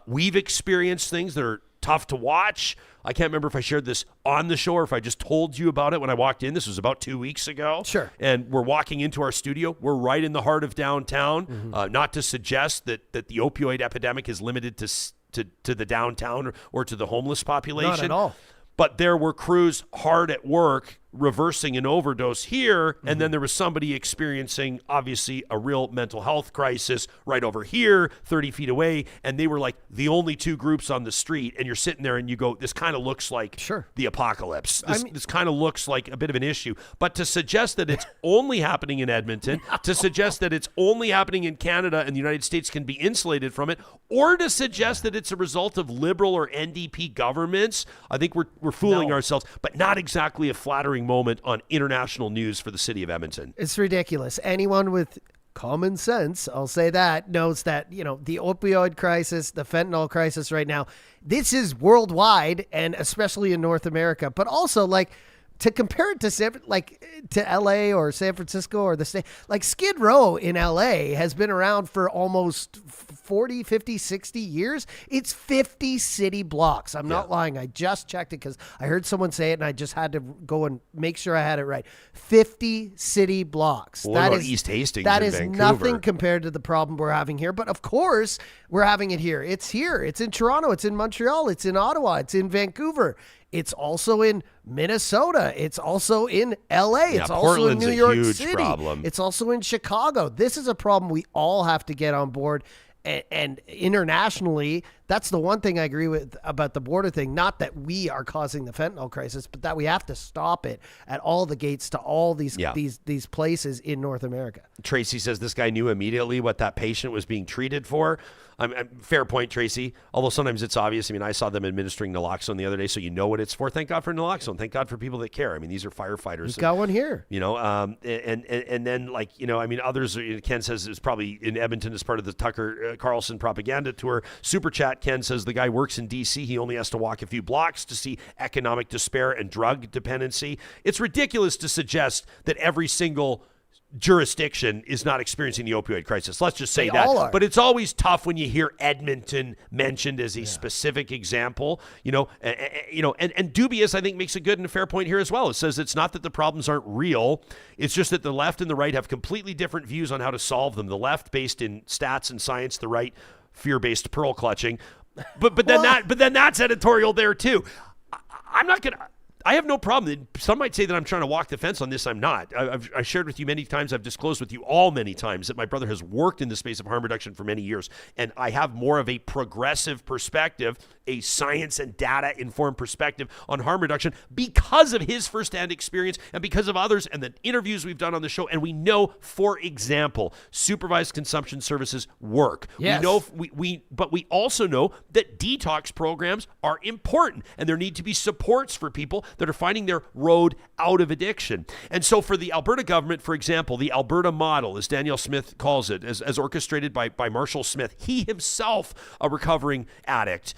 We've experienced things that are tough to watch. I can't remember if I shared this on the show or if I just told you about it when I walked in. This was about 2 weeks ago. Sure. And we're walking into our studio. We're right in the heart of downtown. Not to suggest that the opioid epidemic is limited to the downtown or to the homeless population. Not at all. But there were crews hard at work reversing an overdose here, and then there was somebody experiencing, obviously, a real mental health crisis right over here, 30 feet away, and they were like the only two groups on the street, and you're sitting there and you go, this kind of looks like the apocalypse. This kind of looks like a bit of an issue. But to suggest that it's only happening in Edmonton, to suggest that it's only happening in Canada and the United States can be insulated from it, or to suggest that it's a result of Liberal or NDP governments, I think we're fooling ourselves, but not exactly a flattering moment on international news for the city of Edmonton. It's ridiculous. Anyone with common sense, I'll say that, knows that, the opioid crisis, the fentanyl crisis right now, this is worldwide and especially in North America, but also to compare it to LA or San Francisco or the state, Skid Row in LA has been around for almost 40, 50, 60 years. It's 50 city blocks. I'm not lying. I just checked it because I heard someone say it and I just had to go and make sure I had it right. 50 city blocks. Well, what about East Hastings that in is Vancouver? Nothing compared to the problem we're having here. But of course, we're having it here. It's here. It's in Toronto. It's in Montreal. It's in Ottawa. It's in Vancouver. It's also in Minnesota. It's also in LA. It's also in New York City. Problem. It's also in Chicago. This is a problem we all have to get on board. And internationally, that's the one thing I agree with about the border thing. Not that we are causing the fentanyl crisis, but that we have to stop it at all the gates to all these places in North America. Tracy says this guy knew immediately what that patient was being treated for. Fair point, Tracy. Although sometimes it's obvious. I saw them administering naloxone the other day, so you know what it's for. Thank God for naloxone. Thank God for people that care. These are firefighters. We've got one here. And then others. Ken says it's probably in Edmonton as part of the Tucker Carlson propaganda tour. Super chat. Ken says the guy works in D.C. He only has to walk a few blocks to see economic despair and drug dependency. It's ridiculous to suggest that every single jurisdiction is not experiencing the opioid crisis. Let's just say that. But it's always tough when you hear Edmonton mentioned as a specific example, and Dubious, I think, makes a good and a fair point here as well. It says it's not that the problems aren't real. It's just that the left and the right have completely different views on how to solve them. The left based in stats and science, the right fear-based pearl clutching. But then that's editorial there too. I have no problem. Some might say that I'm trying to walk the fence on this. I'm not. I've shared with you many times. I've disclosed with you all many times that my brother has worked in the space of harm reduction for many years. And I have more of a progressive perspective, a science and data informed perspective on harm reduction because of his firsthand experience and because of others and the interviews we've done on the show. And we know, for example, supervised consumption services work. Yes. But we also know that detox programs are important and there need to be supports for people that are finding their road out of addiction. And so for the Alberta government, for example, the Alberta model, as Danielle Smith calls it, as orchestrated by Marshall Smith, he himself a recovering addict,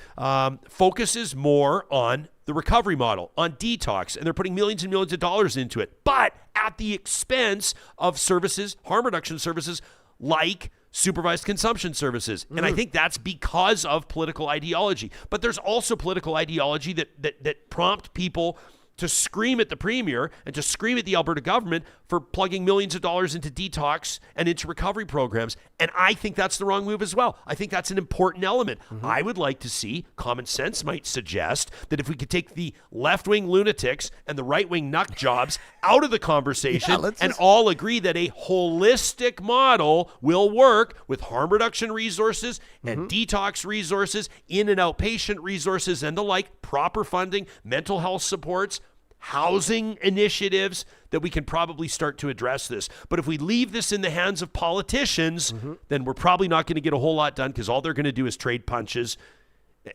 focuses more on the recovery model, on detox, and they're putting millions and millions of dollars into it, but at the expense of services, harm reduction services like supervised consumption services. And I think that's because of political ideology. But there's also political ideology that prompt people to scream at the premier and to scream at the Alberta government for plugging millions of dollars into detox and into recovery programs. And I think that's the wrong move as well. I think that's an important element. I would like to see, common sense might suggest, that if we could take the left-wing lunatics and the right-wing nut jobs out of the conversation and all agree that a holistic model will work with harm reduction resources and detox resources, in and outpatient resources and the like, proper funding, mental health supports, housing initiatives, that we can probably start to address this. But if we leave this in the hands of politicians, then we're probably not going to get a whole lot done because all they're going to do is trade punches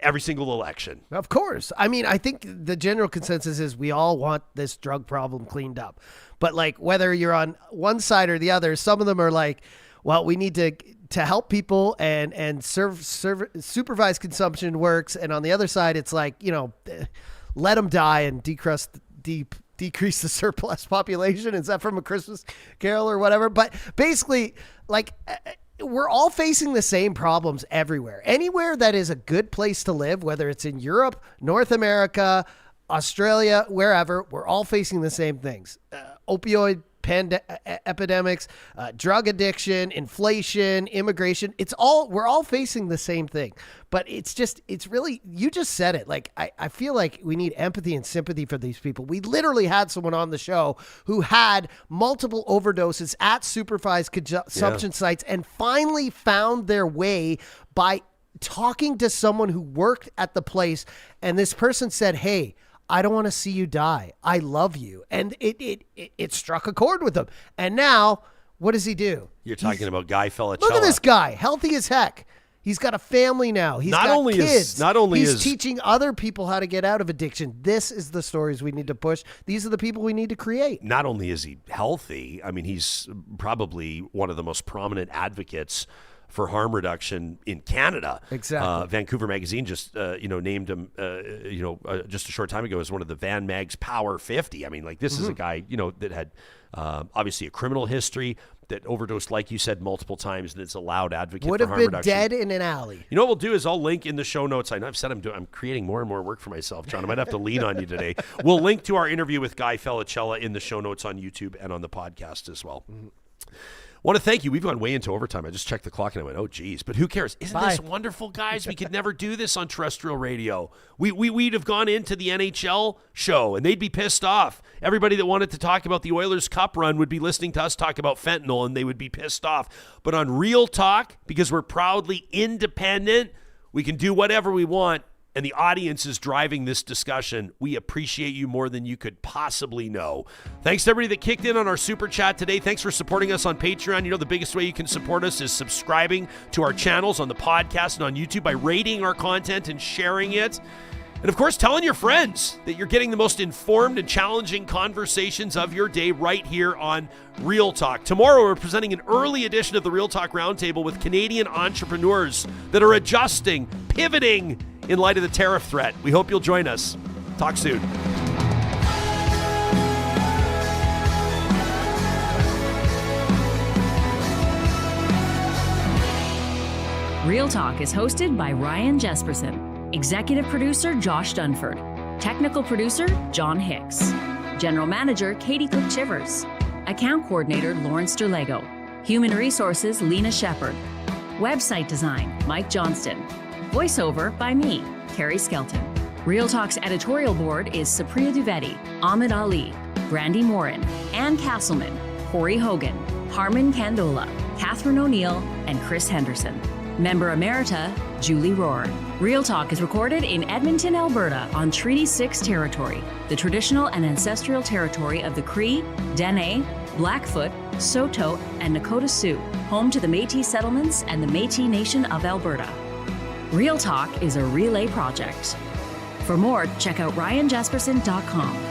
every single election. Of course. I think the general consensus is we all want this drug problem cleaned up. But whether you're on one side or the other, some of them are like, well, we need to help people and supervised consumption works. And on the other side, it's let them die and decrease the surplus population. Is that from A Christmas Carol or whatever? But basically, we're all facing the same problems everywhere. Anywhere that is a good place to live, whether it's in Europe, North America, Australia, wherever, we're all facing the same things. Opioid epidemics, drug addiction, inflation, immigration. We're all facing the same thing. But it's really, you just said it. Like, I feel like we need empathy and sympathy for these people. We literally had someone on the show who had multiple overdoses at supervised consumption sites and finally found their way by talking to someone who worked at the place. And this person said, hey, I don't want to see you die. I love you. And it struck a chord with him. And now, what does he do? You're talking about Guy Felicella. Look at this guy, healthy as heck. He's got a family now. He's got kids. He's teaching other people how to get out of addiction. This is the stories we need to push. These are the people we need to create. Not only is he healthy, I mean, he's probably one of the most prominent advocates for harm reduction in Canada. Exactly. Vancouver Magazine just named him just a short time ago as one of the Van Mag's Power 50. I mean, like, this is a guy that had obviously a criminal history, that overdosed, like you said, multiple times, and it's a loud advocate would for have harm been reduction. Dead in an alley. You know what we'll do is I'll link in the show notes. I know I've said I'm creating more and more work for myself, John. I might have to lean on you today. We'll link to our interview with Guy Felicella in the show notes on YouTube and on the podcast as well. Want to thank you. We've gone way into overtime. I just checked the clock and I went, oh, geez. But who cares? Isn't this wonderful, guys? We could never do this on terrestrial radio. We'd have gone into the NHL show and they'd be pissed off. Everybody that wanted to talk about the Oilers Cup run would be listening to us talk about fentanyl and they would be pissed off. But on Real Talk, because we're proudly independent, we can do whatever we want. And the audience is driving this discussion. We appreciate you more than you could possibly know. Thanks to everybody that kicked in on our Super Chat today. Thanks for supporting us on Patreon. You know, the biggest way you can support us is subscribing to our channels on the podcast and on YouTube by rating our content and sharing it. And, of course, telling your friends that you're getting the most informed and challenging conversations of your day right here on Real Talk. Tomorrow, we're presenting an early edition of the Real Talk Roundtable with Canadian entrepreneurs that are adjusting, pivoting in light of the tariff threat. We hope you'll join us. Talk soon. Real Talk is hosted by Ryan Jesperson. Executive producer Josh Dunford. Technical producer John Hicks. General manager Katie Cook-Chivers. Account coordinator Lawrence Derlego. Human resources Lena Shepard. Website design Mike Johnston. Voiceover by me, Carrie Skelton. Real Talk's editorial board is Supriya Dwivedi, Ahmed Ali, Brandy Morin, Ann Castleman, Corey Hogan, Harman Candola, Catherine O'Neill, and Chris Henderson. Member Emerita, Julie Rohr. Real Talk is recorded in Edmonton, Alberta on Treaty 6 territory, the traditional and ancestral territory of the Cree, Dene, Blackfoot, Saulteaux, and Nakota Sioux, home to the Métis settlements and the Métis Nation of Alberta. Real Talk is a relay project. For more, check out ryanjesperson.com.